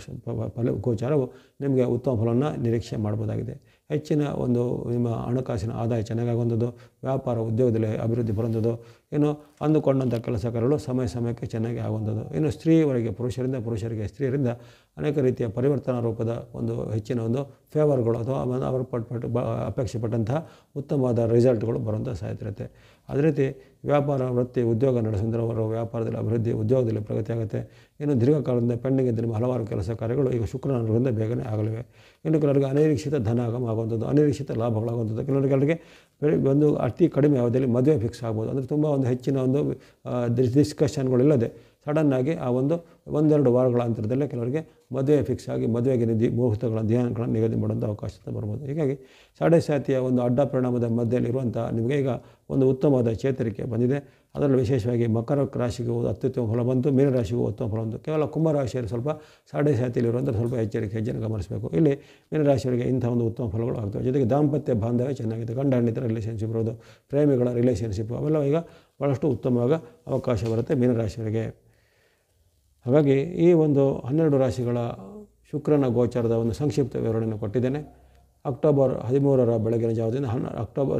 ಫಲ ಗೋಚಾರವು ನಿಮಗೆ ಉತ್ತಮ ಫಲವನ್ನು ನಿರೀಕ್ಷೆ ಮಾಡ್ಬೋದಾಗಿದೆ. ಹೆಚ್ಚಿನ ಒಂದು ನಿಮ್ಮ ಹಣಕಾಸಿನ ಆದಾಯ ಚೆನ್ನಾಗಾಗುವಂಥದ್ದು, ವ್ಯಾಪಾರ ಉದ್ಯೋಗದಲ್ಲಿ ಅಭಿವೃದ್ಧಿ ಬರುವಂಥದ್ದು, ಇನ್ನು ಅಂದುಕೊಂಡಂಥ ಕೆಲಸ ಕಾರ್ಯಗಳು ಸಮಯಕ್ಕೆ ಚೆನ್ನಾಗಿ ಆಗುವಂಥದ್ದು. ಇನ್ನು ಸ್ತ್ರೀಯವರಿಗೆ ಪುರುಷರಿಂದ, ಪುರುಷರಿಗೆ ಸ್ತ್ರೀಯರಿಂದ ಅನೇಕ ರೀತಿಯ ಪರಿವರ್ತನಾ ರೂಪದ ಒಂದು ಹೆಚ್ಚಿನ ಒಂದು ಫೇವರ್ಗಳು ಅಥವಾ ಅವರು ಅಪೇಕ್ಷೆ ಪಟ್ಟಂತಹ ಉತ್ತಮವಾದ ರಿಸಲ್ಟ್ಗಳು ಬರುವಂಥ ಸಾಧ್ಯತೆ ಇರುತ್ತೆ. ಅದೇ ರೀತಿ ವ್ಯಾಪಾರ ವೃತ್ತಿ ಉದ್ಯೋಗ ನಡೆಸುವಂಥವರು ವ್ಯಾಪಾರದಲ್ಲಿ ಅಭಿವೃದ್ಧಿ, ಉದ್ಯೋಗದಲ್ಲಿ ಪ್ರಗತಿ ಆಗುತ್ತೆ. ಇನ್ನು ದೀರ್ಘಕಾಲದಿಂದ ಪೆಂಡಿಂಗ್ ಇದ್ದ ನಿಮ್ಮ ಹಲವಾರು ಕೆಲಸ ಕಾರ್ಯಗಳು ಈಗ ಶುಕ್ರನ ಅನುಗ್ರಹದಿಂದ ಬೇಗನೆ ಆಗಲಿವೆ. ಇನ್ನು ಕೆಲವರಿಗೆ ಅನಿರೀಕ್ಷಿತ ಧನಾಗಮ ಆಗುವಂಥದ್ದು, ಅನಿರೀಕ್ಷಿತ ಲಾಭಗಳಾಗುವಂಥದ್ದು, ಕೆಲವರಿಗೆ ಒಂದು ಅತಿ ಕಡಿಮೆ ಅವಧಿಯಲ್ಲಿ ಮದುವೆ ಫಿಕ್ಸ್ ಆಗ್ಬೋದು. ಅಂದರೆ ತುಂಬ ಒಂದು ಹೆಚ್ಚಿನ ಒಂದು ಡಿಸ್ಕಷನ್ಗಳಿಲ್ಲದೆ ಸಡನ್ನಾಗಿ ಆ ಒಂದೆರಡು ವಾರಗಳ ಅಂತರದಲ್ಲೇ ಕೆಲವರಿಗೆ ಮದುವೆ ಫಿಕ್ಸ್ ಆಗಿ ಮದುವೆಗೆ ಮುಹೂರ್ತಗಳ ಧ್ಯಾನಗಳನ್ನು ನಿಗದಿ ಮಾಡುವಂಥ ಅವಕಾಶ ಬರ್ಬೋದು. ಹೀಗಾಗಿ ಸಾಡೆಸಾತಿಯ ಒಂದು ಅಡ್ಡ ಪರಿಣಾಮದ ಮಧ್ಯದಲ್ಲಿರುವಂಥ ನಿಮಗೆ ಈಗ ಒಂದು ಉತ್ತಮವಾದ ಚೇತರಿಕೆ ಬಂದಿದೆ. ಅದರಲ್ಲಿ ವಿಶೇಷವಾಗಿ ಮಕರ ರಾಶಿಗೂ ಅತ್ಯುತ್ತಮ ಫಲ ಬಂತು, ಮೀನರಾಶಿಗೂ ಉತ್ತಮ ಫಲ ಬಂತು. ಕೇವಲ ಕುಂಭರಾಶಿಯಲ್ಲಿ ಸ್ವಲ್ಪ ಸಾಡೆಸಾತಿಯಲ್ಲಿರುವಂಥ ಸ್ವಲ್ಪ ಹೆಜ್ಜೆಯನ್ನು ಗಮನಿಸಬೇಕು. ಇಲ್ಲಿ ಮೀನರಾಶಿಯವರಿಗೆ ಇಂಥ ಒಂದು ಉತ್ತಮ ಫಲಗಳು ಆಗ್ತವೆ. ಜೊತೆಗೆ ದಾಂಪತ್ಯ ಬಾಂಧವ್ಯ ಚೆನ್ನಾಗಿದೆ, ಗಂಡ ಹೆಂಡತಿರ ರಿಲೇಷನ್ಶಿಪ್ ಇರೋದು, ಪ್ರೇಮಿಗಳ ರಿಲೇಷನ್ಶಿಪ್ ಅವೆಲ್ಲ ಈಗ ಭಾಳಷ್ಟು ಉತ್ತಮವಾಗ ಅವಕಾಶ ಬರುತ್ತೆ ಮೀನರಾಶಿಯವರಿಗೆ. ಹಾಗಾಗಿ ಈ ಒಂದು 12 ರಾಶಿಗಳ ಶುಕ್ರನ ಗೋಚಾರದ ಒಂದು ಸಂಕ್ಷಿಪ್ತ ವಿವರಣೆಯನ್ನು ಕೊಟ್ಟಿದ್ದೇನೆ. ಅಕ್ಟೋಬರ್ 13ರ ಬೆಳಗಿನ ಜಾವದಿಂದ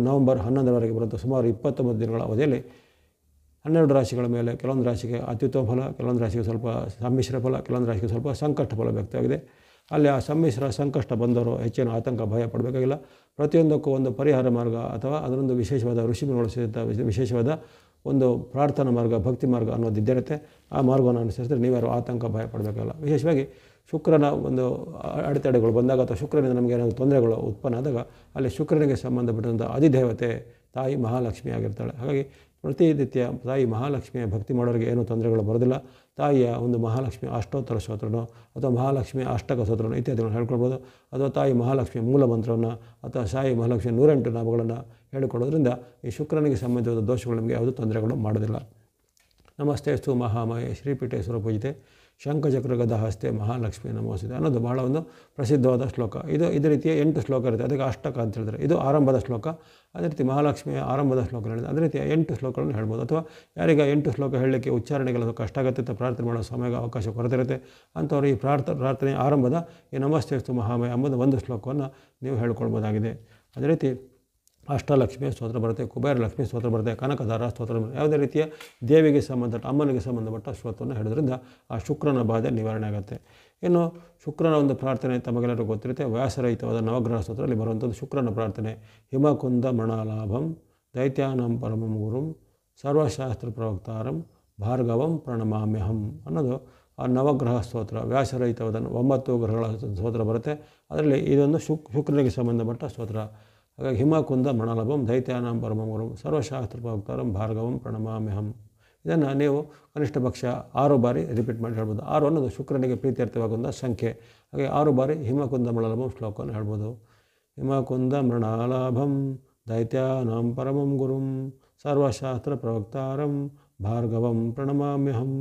ನವಂಬರ್ 11ರವರೆಗೆ ಬರುವಂಥ ಸುಮಾರು 29 ದಿನಗಳ ಅವಧಿಯಲ್ಲಿ 12 ರಾಶಿಗಳ ಮೇಲೆ ಕೆಲವೊಂದು ರಾಶಿಗೆ ಅತ್ಯುತ್ತಮ ಫಲ, ಕೆಲವೊಂದು ರಾಶಿಗೆ ಸ್ವಲ್ಪ ಸಮ್ಮಿಶ್ರ ಫಲ, ಕೆಲವೊಂದು ರಾಶಿಗೆ ಸ್ವಲ್ಪ ಸಂಕಷ್ಟ ಫಲ ವ್ಯಕ್ತವಾಗಿದೆ. ಅಲ್ಲಿ ಆ ಸಮ್ಮಿಶ್ರ ಸಂಕಷ್ಟ ಬಂದವರು ಹೆಚ್ಚಿನ ಆತಂಕ ಭಯ ಪಡಬೇಕಾಗಿಲ್ಲ. ಪ್ರತಿಯೊಂದಕ್ಕೂ ಒಂದು ಪರಿಹಾರ ಮಾರ್ಗ ಅಥವಾ ಅದರೊಂದು ವಿಶೇಷವಾದ ಋಷಿಮುನಿಗಳು ವಿಶೇಷವಾದ ಒಂದು ಪ್ರಾರ್ಥನಾ ಮಾರ್ಗ, ಭಕ್ತಿ ಮಾರ್ಗ ಅನ್ನೋದು ಇದ್ದಿರುತ್ತೆ. ಆ ಮಾರ್ಗವನ್ನು ಅನುಸರಿಸಿದ್ರೆ ನೀವ್ಯಾರು ಆತಂಕ ಭಯ ಪಡಬೇಕಲ್ಲ. ವಿಶೇಷವಾಗಿ ಶುಕ್ರನ ಒಂದು ಅಡೆತಡೆಗಳು ಬಂದಾಗ ಅಥವಾ ಶುಕ್ರನಿಂದ ನಮಗೆ ಏನಾದರೂ ತೊಂದರೆಗಳು ಉತ್ಪನ್ನ ಆದಾಗ ಅಲ್ಲಿ ಶುಕ್ರನಿಗೆ ಸಂಬಂಧಪಟ್ಟಂಥ ಅಧಿದೇವತೆ ತಾಯಿ ಮಹಾಲಕ್ಷ್ಮಿ ಆಗಿರ್ತಾಳೆ. ಹಾಗಾಗಿ ಪ್ರತಿನಿತ್ಯ ತಾಯಿ ಮಹಾಲಕ್ಷ್ಮಿಯ ಭಕ್ತಿ ಮಾಡೋರಿಗೆ ಏನೂ ತೊಂದರೆಗಳು ಬರೋದಿಲ್ಲ. ತಾಯಿಯ ಒಂದು ಮಹಾಲಕ್ಷ್ಮಿ ಅಷ್ಟೋತ್ತರ ಸ್ತೋತ್ರನೋ ಅಥವಾ ಮಹಾಲಕ್ಷ್ಮಿಯ ಅಷ್ಟಕ ಸ್ತೋತ್ರನೋ ಇತ್ಯಾದಿಗಳನ್ನು ಹೇಳ್ಕೊಳ್ಬೋದು. ಅಥವಾ ತಾಯಿ ಮಹಾಲಕ್ಷ್ಮಿಯ ಮೂಲ ಮಂತ್ರವನ್ನು ಅಥವಾ ಸಾಯಿ ಮಹಾಲಕ್ಷ್ಮಿಯ 108 ನಾಮಗಳನ್ನು ಹೇಳಿಕೊಡೋದ್ರಿಂದ ಈ ಶುಕ್ರನಿಗೆ ಸಂಬಂಧಿಸಿದ ದೋಷಗಳು ನಿಮಗೆ ಯಾವುದೂ ತೊಂದರೆಗಳು ಮಾಡೋದಿಲ್ಲ. ನಮಸ್ತೆಸ್ತು ಮಹಾಮಾಯೆ ಶ್ರೀಪೀಠೇಶ್ವರ ಪೂಜಿತೆ ಶಂಖಚಕ್ರ ಗದಾ ಹಸ್ತೆ ಮಹಾಲಕ್ಷ್ಮಿ ನಮೋಸ್ತುತೆ ಅನ್ನೋದು ಬಹಳ ಒಂದು ಪ್ರಸಿದ್ಧವಾದ ಶ್ಲೋಕ. ಇದೇ ರೀತಿಯ 8 ಶ್ಲೋಕ ಇರುತ್ತೆ, ಅದಕ್ಕೆ ಅಷ್ಟಕ ಅಂತ ಹೇಳಿದ್ರೆ ಇದು ಆರಂಭದ ಶ್ಲೋಕ. ಅದೇ ರೀತಿ ಮಹಾಲಕ್ಷ್ಮಿಯ ಆರಂಭದ ಶ್ಲೋಕ ಹೇಳಿದೆ, ಅದೇ ರೀತಿಯ 8 ಶ್ಲೋಕಗಳನ್ನು ಹೇಳ್ಬೋದು. ಅಥವಾ ಯಾರೀಗ 8 ಶ್ಲೋಕ ಹೇಳಲಿಕ್ಕೆ ಉಚ್ಚಾರಣೆಗಳು ಕಷ್ಟ ಆಗುತ್ತೆ ಅಂತ ಪ್ರಾರ್ಥನೆ ಮಾಡೋ ಸಮಯ ಅವಕಾಶ ಕೊರತೆ ಇರುತ್ತೆ ಅಂಥವ್ರು ಈ ಪ್ರಾರ್ಥನೆ ಆರಂಭದ ಈ ನಮಸ್ತೆಸ್ತು ಮಹಾಮಾಯೆ ಎಂಬುದು ಒಂದು ಶ್ಲೋಕವನ್ನು ನೀವು ಹೇಳ್ಕೊಳ್ಬೋದಾಗಿದೆ. ಅದೇ ರೀತಿ ಅಷ್ಟಲಕ್ಷ್ಮಿಯ ಸ್ತೋತ್ರ ಬರುತ್ತೆ, ಕುಬೇರ ಲಕ್ಷ್ಮಿ ಸ್ತೋತ್ರ ಬರುತ್ತೆ, ಕನಕಧಾರ ಸ್ತೋತ್ರ ಬರುತ್ತೆ. ಯಾವುದೇ ರೀತಿಯ ದೇವಿಗೆ ಸಂಬಂಧಪಟ್ಟ ಅಮ್ಮನಿಗೆ ಸಂಬಂಧಪಟ್ಟ ಸ್ತೋತ್ರವನ್ನು ಹೇಳೋದ್ರಿಂದ ಆ ಶುಕ್ರನ ಬಾಧೆ ನಿವಾರಣೆ ಆಗುತ್ತೆ. ಇನ್ನು ಶುಕ್ರನ ಒಂದು ಪ್ರಾರ್ಥನೆ ತಮಗೆಲ್ಲರೂ ಗೊತ್ತಿರುತ್ತೆ, ವ್ಯಾಸರಹಿತವಾದ ನವಗ್ರಹ ಸ್ತೋತ್ರದಲ್ಲಿ ಬರುವಂಥದ್ದು ಶುಕ್ರನ ಪ್ರಾರ್ಥನೆ. ಹಿಮಕುಂದ ಮೃಣಾಲಾಭಂ ದೈತ್ಯಾನಂ ಪರಮಂ ಗುರುಂ ಸರ್ವಶಾಸ್ತ್ರ ಪ್ರವಕ್ತಾರಂ ಭಾರ್ಗವಂ ಪ್ರಣಮಾಮ್ಯಹಂ ಅನ್ನೋದು ಆ ನವಗ್ರಹ ಸ್ತೋತ್ರ. ವ್ಯಾಸರಹಿತವಾದ 9 ಗ್ರಹಗಳ ಸ್ತೋತ್ರ ಬರುತ್ತೆ, ಅದರಲ್ಲಿ ಇದೊಂದು ಶುಕ್ರನಿಗೆ ಸಂಬಂಧಪಟ್ಟ ಸ್ತೋತ್ರ. ಹಾಗಾಗಿ ಹಿಮಕುಂದ ಮೃಣಾಲಾಭಂ ದೈತ್ಯಾನಾಂ ಪರಮಂ ಗುರುಂ ಸರ್ವಶಾಸ್ತ್ರ ಪ್ರವಕ್ತಾರಂ ಭಾರ್ಗವಂ ಪ್ರಣಮಾಮ್ಯಹಂ. ಇದನ್ನು ನೀವು ಕನಿಷ್ಠ ಪಕ್ಷ 6 ಬಾರಿ ರಿಪೀಟ್ ಮಾಡಿ ಹೇಳ್ಬೋದು. 6 ಅನ್ನೋದು ಶುಕ್ರನಿಗೆ ಪ್ರೀತ್ಯರ್ಥವಾಗುವಂಥ ಸಂಖ್ಯೆ. ಹಾಗೆ 6 ಬಾರಿ ಹಿಮಕುಂದ ಮೃಣಾಲಾಭಂ ಶ್ಲೋಕವನ್ನು ಹೇಳ್ಬೋದು. ಹಿಮಕುಂದ ಮೃಣಾಲಾಭಂ ದೈತ್ಯಾನಾಂ ಪರಮಂ ಗುರುಂ ಸರ್ವಶಾಸ್ತ್ರ ಪ್ರವಕ್ತಾರಂ ಭಾರ್ಗವಂ ಪ್ರಣಮಾಮ್ಯಹಂ.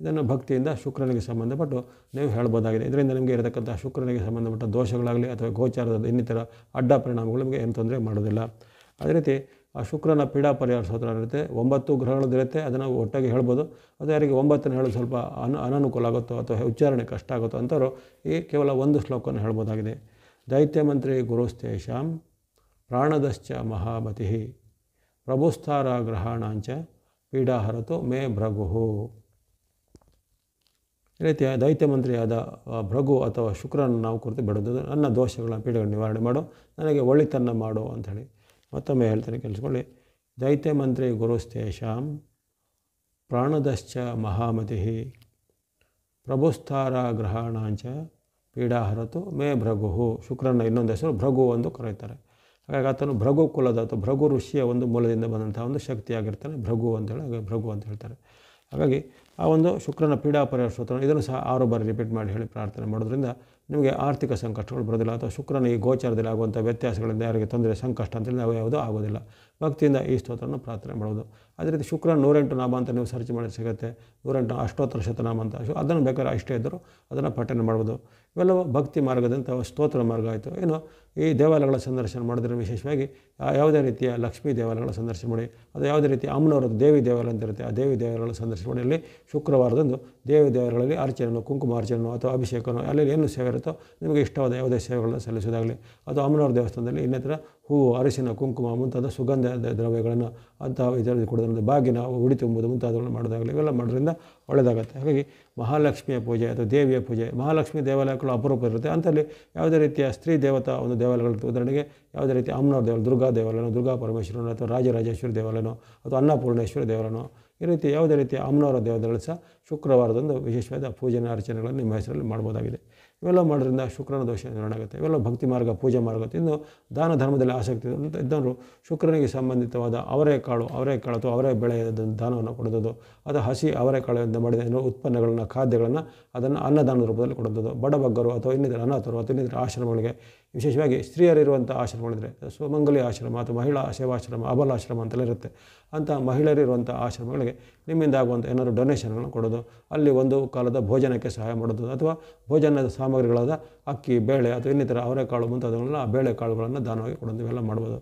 ಇದನ್ನು ಭಕ್ತಿಯಿಂದ ಶುಕ್ರನಿಗೆ ಸಂಬಂಧಪಟ್ಟು ನೀವು ಹೇಳ್ಬೋದಾಗಿದೆ. ಇದರಿಂದ ನಿಮಗೆ ಇರತಕ್ಕಂಥ ಶುಕ್ರನಿಗೆ ಸಂಬಂಧಪಟ್ಟ ದೋಷಗಳಾಗಲಿ ಅಥವಾ ಗೋಚಾರದ ಇನ್ನಿತರ ಅಡ್ಡ ಪರಿಣಾಮಗಳು ನಿಮಗೆ ಏನು ತೊಂದರೆ ಮಾಡೋದಿಲ್ಲ. ಅದೇ ರೀತಿ ಆ ಶುಕ್ರನ ಪೀಡಾ ಪರಿಹಾರ ಸ್ತೋತ್ರ ಇರುತ್ತೆ, 9 ಗ್ರಹಗಳದಿರುತ್ತೆ, ಅದನ್ನು ಒಟ್ಟಾಗಿ ಹೇಳ್ಬೋದು. ಅದು ಯಾರಿಗೆ 9 ಹೇಳೋದು ಸ್ವಲ್ಪ ಅನಾನುಕೂಲ ಆಗುತ್ತೋ ಅಥವಾ ಉಚ್ಚಾರಣೆ ಕಷ್ಟ ಆಗುತ್ತೋ ಅಂಥವ್ರು ಈ ಕೇವಲ 1 ಶ್ಲೋಕವನ್ನು ಹೇಳ್ಬೋದಾಗಿದೆ. ದೈತ್ಯಮಂತ್ರಿ ಗುರುಸ್ತೇಷಾಂ ಪ್ರಾಣದಶ್ಚ ಮಹಾಮತಿ ಪ್ರಭುಸ್ಥಾರ ಗ್ರಹಾಣಾಂಚ ಪೀಡಾಹರತು ಮೇ ಭೃಗು. ಈ ರೀತಿಯ ದೈತ್ಯ ಮಂತ್ರಿಯಾದ ಭೃಗು ಅಥವಾ ಶುಕ್ರನ ನಾವು ಕುರಿತು ಬಿಡೋದು, ನನ್ನ ದೋಷಗಳ ಪೀಡೆಗಳ ನಿವಾರಣೆ ಮಾಡು, ನನಗೆ ಒಳಿತನ್ನು ಮಾಡು ಅಂಥೇಳಿ ಮತ್ತೊಮ್ಮೆ ಹೇಳ್ತೇನೆ, ಕೇಳಿಸ್ಕೊಳ್ಳಿ. ದೈತ್ಯ ಮಂತ್ರಿ ಗುರುಸ್ತೇಷಾಂ ಪ್ರಾಣದಶ್ಚ ಮಹಾಮತಿ ಪ್ರಭುಸ್ಥಾರ ಗ್ರಹಾಣಾಂಚ ಪೀಡಾಹರತು ಮೇ ಭೃಗು. ಶುಕ್ರನ ಇನ್ನೊಂದು ಹೆಸರು ಭೃಗು ಎಂದು ಕರೆಯುತ್ತಾರೆ. ಹಾಗಾಗಿ ಆತನು ಭೃಗು ಕುಲದ ಅಥವಾ ಭೃಗು ಋಷಿಯ ಒಂದು ಮೂಲದಿಂದ ಬಂದಂಥ ಒಂದು ಶಕ್ತಿಯಾಗಿರ್ತಾನೆ ಭೃಗು ಅಂತೇಳಿ ಭೃಗು ಅಂತ ಹೇಳ್ತಾರೆ. ಹಾಗಾಗಿ ಆ ಒಂದು ಶುಕ್ರನ ಪೀಡಾ ಪರಿಹಾರ ಸ್ತೋತ್ರ ಇದನ್ನು ಸಹ 6 ಬಾರಿ ರಿಪೀಟ್ ಮಾಡಿ ಹೇಳಿ ಪ್ರಾರ್ಥನೆ ಮಾಡೋದ್ರಿಂದ ನಿಮಗೆ ಆರ್ಥಿಕ ಸಂಕಷ್ಟಗಳು ಬರೋದಿಲ್ಲ. ಅಥವಾ ಶುಕ್ರನ ಈ ಗೋಚಾರದಲ್ಲಿ ಆಗುವಂಥ ವ್ಯತ್ಯಾಸಗಳಿಂದ ಯಾರಿಗೆ ತೊಂದರೆ ಸಂಕಷ್ಟ ಅಂತೇಳಿ ನಾವು ಯಾವುದೂ ಆಗೋದಿಲ್ಲ. ಭಕ್ತಿಯಿಂದ ಈ ಸ್ತೋತ್ರವನ್ನು ಪ್ರಾರ್ಥನೆ ಮಾಡೋದು. ಅದೇ ರೀತಿ ಶುಕ್ರನ 108 ನಾಮ ಅಂತ ನೀವು ಸರ್ಚ್ ಮಾಡಿ ಸಿಗುತ್ತೆ, 108 ಅಷ್ಟೋತ್ತರ ಶತನಾಮ ಅಂತ. ಅದನ್ನು ಬೇಕಾದ್ರೆ ಅಷ್ಟೇ ಇದ್ದರೂ ಅದನ್ನು ಪಠನೆ ಮಾಡ್ಬೋದು. ಇವೆಲ್ಲವೂ ಭಕ್ತಿ ಮಾರ್ಗದಂಥ ಸ್ತೋತ್ರ ಮಾರ್ಗ ಆಯಿತು. ಏನು ಈ ದೇವಾಲಯಗಳ ಸಂದರ್ಶನ ಮಾಡಿದ್ರೆ ವಿಶೇಷವಾಗಿ ಯಾವುದೇ ರೀತಿಯ ಲಕ್ಷ್ಮೀ ದೇವಾಲಯಗಳ ಸಂದರ್ಶನ ಮಾಡಿ, ಅದು ಯಾವುದೇ ರೀತಿಯ ಅಮ್ಮನವರದ್ದು ದೇವಿ ದೇವಾಲಯ ಅಂತ ಇರುತ್ತೆ, ಆ ದೇವಿ ದೇವಾಲಯಗಳ ಸಂದರ್ಶನ ಮಾಡಿ. ಅಲ್ಲಿ ಶುಕ್ರವಾರದಂದು ದೇವಿ ದೇವಾಲಯಗಳಲ್ಲಿ ಅರ್ಚನೆಯನ್ನು, ಕುಂಕುಮಾರ್ಚನೆಯನ್ನು ಅಥವಾ ಅಭಿಷೇಕವನ್ನು, ಅಲ್ಲಿ ಏನು ಸೇವೆ ಇರುತ್ತೋ ನಿಮಗೆ ಇಷ್ಟವಾದ ಯಾವುದೇ ಸೇವೆಗಳನ್ನು ಸಲ್ಲಿಸೋದಾಗಲಿ, ಅದು ಅಮ್ಮನವರ ದೇವಸ್ಥಾನದಲ್ಲಿ ಇನ್ನಿತರ ಹೂವು, ಅರಿಶಿನ, ಕುಂಕುಮ ಮುಂತಾದ ಸುಗಂಧ ದ್ರವ್ಯಗಳನ್ನು ಅಂತಹ ಇದರಲ್ಲಿ ಕೊಡೋದ್ರಿಂದ ಬಾಗಿನ ಉಡಿ ತುಂಬುವುದು ಮುಂತಾದವುಗಳನ್ನು ಮಾಡೋದಾಗಲಿ, ಇವೆಲ್ಲ ಮಾಡೋದ್ರಿಂದ ಒಳ್ಳೆಯದಾಗುತ್ತೆ. ಹಾಗಾಗಿ ಮಹಾಲಕ್ಷ್ಮಿಯ ಪೂಜೆ ಅಥವಾ ದೇವಿಯ ಪೂಜೆ, ಮಹಾಲಕ್ಷ್ಮಿ ದೇವಾಲಯಗಳು ಅಪರೂಪ ಇರುತ್ತೆ. ಅಂಥಲ್ಲಿ ಯಾವುದೇ ರೀತಿಯ ಸ್ತ್ರೀ ದೇವತಾ ಒಂದು ದೇವಾಲಯಗಳು, ಉದಾಹರಣೆಗೆ ಯಾವುದೇ ರೀತಿಯ ಅಮ್ಮನವ್ರ ದೇವಾಲಯ, ದುರ್ಗಾ ದೇವಾಲಯನೋ, ದುರ್ಗಾ ಪರಮೇಶ್ವರನೋ ಅಥವಾ ರಾಜರಾಜೇಶ್ವರಿ ದೇವಾಲಯನೋ ಅಥವಾ ಅನ್ನಪೂರ್ಣೇಶ್ವರಿ ದೇವಾಲಯನೋ, ಈ ರೀತಿ ಯಾವುದೇ ರೀತಿಯ ಅಮ್ಮನವರ ದೇವಾಲಯಗಳು ಸಹ ಶುಕ್ರವಾರದಂದು ವಿಶೇಷವಾದ ಪೂಜೆನ ಅರ್ಚನೆಗಳನ್ನು ನಿಮ್ಮ ಹೆಸರಲ್ಲಿ ಮಾಡ್ಬೋದಾಗಿದೆ. ಇವೆಲ್ಲ ಮಾಡೋದ್ರಿಂದ ಶುಕ್ರನ ದೋಷ ನಿವಾರಣೆ ಆಗುತ್ತೆ. ಇವೆಲ್ಲ ಭಕ್ತಿ ಮಾರ್ಗ, ಪೂಜೆ ಮಾರ್ಗ. ಇನ್ನು ದಾನ ಧರ್ಮದಲ್ಲಿ ಆಸಕ್ತಿ ಇದ್ದವರು ಶುಕ್ರನಿಗೆ ಸಂಬಂಧಿತವಾದ ಅವರೆಕಾಳು ಅಥವಾ ಅವರೇ ಬೆಳೆಯ ದಾನವನ್ನು ಕೊಡೋದು, ಅಥವಾ ಹಸಿ ಅವರೆಕಾಳಿಂದ ಮಾಡಿದ ಉತ್ಪನ್ನಗಳನ್ನು, ಖಾದ್ಯಗಳನ್ನು ಅದನ್ನು ಅನ್ನದಾನದ ರೂಪದಲ್ಲಿ ಕೊಡೋದು. ಬಡಬಗ್ಗರು ಅಥವಾ ಇನ್ನಿತರ ಅನಾಥರು ಅಥವಾ ಇನ್ನಿತರ ಆಶ್ರಮಗಳಿಗೆ, ವಿಶೇಷವಾಗಿ ಸ್ತ್ರೀಯರಿರುವಂಥ ಆಶ್ರಮಗಳಿದ್ರೆ ಸುಮಂಗಲಿ ಆಶ್ರಮ ಅಥವಾ ಮಹಿಳಾ ಸೇವಾಶ್ರಮ, ಅಬಲಾಶ್ರಮ ಅಂತೆಲ್ಲ ಇರುತ್ತೆ. ಅಂಥ ಮಹಿಳೆಯರಿರುವಂಥ ಆಶ್ರಮಗಳಿಗೆ ನಿಮ್ಮಿಂದ ಆಗುವಂಥ ಏನಾದರೂ ಡೊನೇಷನ್ಗಳನ್ನು ಕೊಡೋದು, ಅಲ್ಲಿ ಒಂದು ಕಾಲದ ಭೋಜನಕ್ಕೆ ಸಹಾಯ ಮಾಡೋದು, ಅಥವಾ ಭೋಜನದ ಸಾಮಗ್ರಿಗಳಾದ ಅಕ್ಕಿ, ಬೇಳೆ ಅಥವಾ ಇನ್ನಿತರ ಅವರೆಕಾಳು ಮುಂತಾದವುಗಳನ್ನ ಆ ಬೇಳೆ ಕಾಳುಗಳನ್ನು ದಾನವಾಗಿ ಕೊಡೋದು, ಇವೆಲ್ಲ ಮಾಡ್ಬೋದು.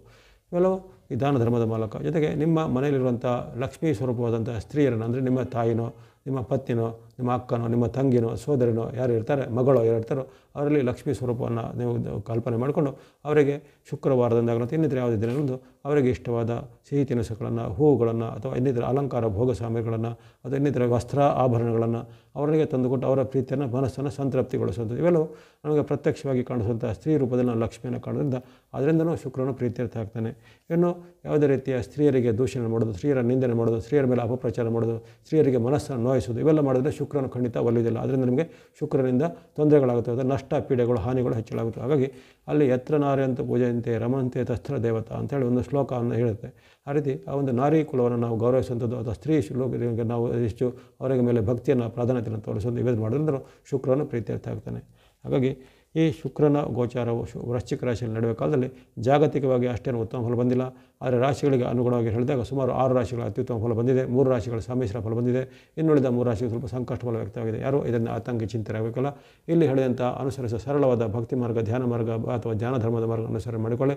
ಇವೆಲ್ಲವೂ ಈ ದಾನ ಧರ್ಮದ ಮೂಲಕ. ಜೊತೆಗೆ ನಿಮ್ಮ ಮನೆಯಲ್ಲಿರುವಂಥ ಲಕ್ಷ್ಮೀ ಸ್ವರೂಪವಾದಂಥ ಸ್ತ್ರೀಯರನ್ನು, ಅಂದರೆ ನಿಮ್ಮ ತಾಯಿನೋ, ನಿಮ್ಮ ಪತ್ನಿನೋ, ನಿಮ್ಮ ಅಕ್ಕನೋ, ನಿಮ್ಮ ತಂಗಿನೋ, ಸೋದರಿನೋ ಯಾರು ಇರ್ತಾರೆ, ಮಗಳೋ ಯಾರು ಇರ್ತಾರೋ ಅವರಲ್ಲಿ ಲಕ್ಷ್ಮೀ ಸ್ವರೂಪವನ್ನು ನೀವು ಕಲ್ಪನೆ ಮಾಡಿಕೊಂಡು ಅವರಿಗೆ ಶುಕ್ರವಾರದಂದಾಗಲಂತ ಇನ್ನಿತರ ಯಾವುದೇ ದಿನಗಳಂದು ಅವರಿಗೆ ಇಷ್ಟವಾದ ಸಿಹಿ ತಿನಿಸುಗಳನ್ನು, ಹೂವುಗಳನ್ನು ಅಥವಾ ಇನ್ನಿತರ ಅಲಂಕಾರ ಭೋಗ ಸಾಮಗ್ರಿಗಳನ್ನು ಅಥವಾ ಇನ್ನಿತರ ವಸ್ತ್ರ ಆಭರಣಗಳನ್ನು ಅವರಿಗೆ ತಂದುಕೊಟ್ಟು ಅವರ ಪ್ರೀತಿಯನ್ನು, ಮನಸ್ಸನ್ನು ಸಂತೃಪ್ತಿಗೊಳಿಸುವಂಥದ್ದು. ಇವೆಲ್ಲವೂ ನಮಗೆ ಪ್ರತ್ಯಕ್ಷವಾಗಿ ಕಾಣಿಸುವಂಥ ಸ್ತ್ರೀ ರೂಪದಲ್ಲಿ ನಾವು ಲಕ್ಷ್ಮಿಯನ್ನು ಕಾಣೋದ್ರಿಂದ ಅದರಿಂದನೂ ಶುಕ್ರನು ಪ್ರೀತ್ಯರ್ಥ ಆಗ್ತಾನೆ. ಇನ್ನು ಯಾವುದೇ ರೀತಿಯ ಸ್ತ್ರೀಯರಿಗೆ ದೂಷಣೆ ಮಾಡೋದು, ಸ್ತ್ರೀಯರ ನಿಂದನೆ ಮಾಡೋದು, ಸ್ತ್ರೀಯರ ಮೇಲೆ ಅಪಪ್ರಚಾರ ಮಾಡೋದು, ಸ್ತ್ರೀಯರಿಗೆ ಮನಸ್ಸನ್ನು ನೋಯಿಸೋದು, ಇವೆಲ್ಲ ಮಾಡಿದ್ರೆ ಶುಕ್ರನು ಖಂಡಿತ ಒಲಿಯುವುದಿಲ್ಲ. ಅದರಿಂದ ನಮಗೆ ಶುಕ್ರನಿಂದ ತೊಂದರೆಗಳಾಗುತ್ತದೆ, ನಷ್ಟ, ಪೀಡೆಗಳು, ಹಾನಿಗಳು ಹೆಚ್ಚಳಾಗುತ್ತೆ. ಹಾಗಾಗಿ ಅಲ್ಲಿ ಯತ್ರ ನಾರ್ಯಂತ ಪೂಜೆಯಂತೆ ರಮಂತೆ ತಸ್ತ್ರ ದೇವತಾ ಅಂತೇಳಿ ಒಂದು ಶ್ಲೋಕವನ್ನು ಹೇಳುತ್ತೆ. ಆ ರೀತಿ ಆ ಒಂದು ನಾರಿ ಕುಲವನ್ನು ನಾವು ಗೌರವಿಸುವಂಥದ್ದು ಅಥವಾ ಸ್ತ್ರೀ ಶ್ಲೋಕಗಳಿಗೆ ನಾವು ಹೆಚ್ಚು ಅವರಿಗೆ ಮೇಲೆ ಭಕ್ತಿಯನ್ನು, ಪ್ರಾಧಾನ್ಯತೆಯನ್ನು ತೋರಿಸೋದು, ಇವೆಲ್ಲ ಮಾಡೋದ್ರಿಂದ ಶುಕ್ರನು ಪ್ರೀತ್ಯರ್ಥ ಆಗ್ತಾನೆ. ಹಾಗಾಗಿ ಈ ಶುಕ್ರನ ಗೋಚಾರವು ವೃಶ್ಚಿಕ ರಾಶಿಯಲ್ಲಿ ನಡೆಯುವ ಕಾಲದಲ್ಲಿ ಜಾಗತಿಕವಾಗಿ ಅಷ್ಟೇನು ಉತ್ತಮ ಫಲ ಬಂದಿಲ್ಲ. ಆದರೆ ರಾಶಿಗಳಿಗೆ ಅನುಗುಣವಾಗಿ ಹೇಳಿದಾಗ ಸುಮಾರು 6 ರಾಶಿಗಳ ಅತ್ಯುತ್ತಮ ಫಲ ಬಂದಿದೆ, 3 ರಾಶಿಗಳ ಸಮ್ಮಿಶ್ರ ಫಲ ಬಂದಿದೆ, ಇನ್ನುಳಿದ 3 ರಾಶಿಗಳು ಸ್ವಲ್ಪ ಸಂಕಷ್ಟ ಫಲ ವ್ಯಕ್ತವಾಗಿದೆ. ಯಾರೋ ಇದನ್ನು ಆತಂಕ ಚಿಂತನೆ ಆಗಬೇಕಲ್ಲ. ಇಲ್ಲಿ ಹೇಳಿದಂಥ ಅನುಸರಿಸುವ ಸರಳವಾದ ಭಕ್ತಿ ಮಾರ್ಗ, ಧ್ಯಾನ ಮಾರ್ಗ ಅಥವಾ ಧ್ಯಾನ ಧರ್ಮದ ಮಾರ್ಗ ಅನುಸರಣೆ ಮಾಡಿಕೊಳ್ಳಿ.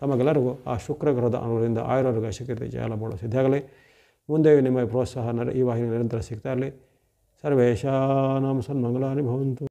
ತಮಗೆಲ್ಲರಿಗೂ ಆ ಶುಕ್ರ ಗ್ರಹದ ಅನುಭವದಿಂದ ಆಯುರ್ವೇದ ಶಕ್ತಿ ಜಯ ಮಾಡಲು ಸಿದ್ಧವಾಗಲಿ. ಮುಂದೆಯೂ ನಿಮ್ಮ ಪ್ರೋತ್ಸಾಹ ಈ ವಾಹಿನಿ ನಿರಂತರ ಸಿಗ್ತಾ ಇರಲಿ. ಸರ್ವೇಷಾಂ ಸನ್ಮಂಗಲಾನಿ ಭವಂತು.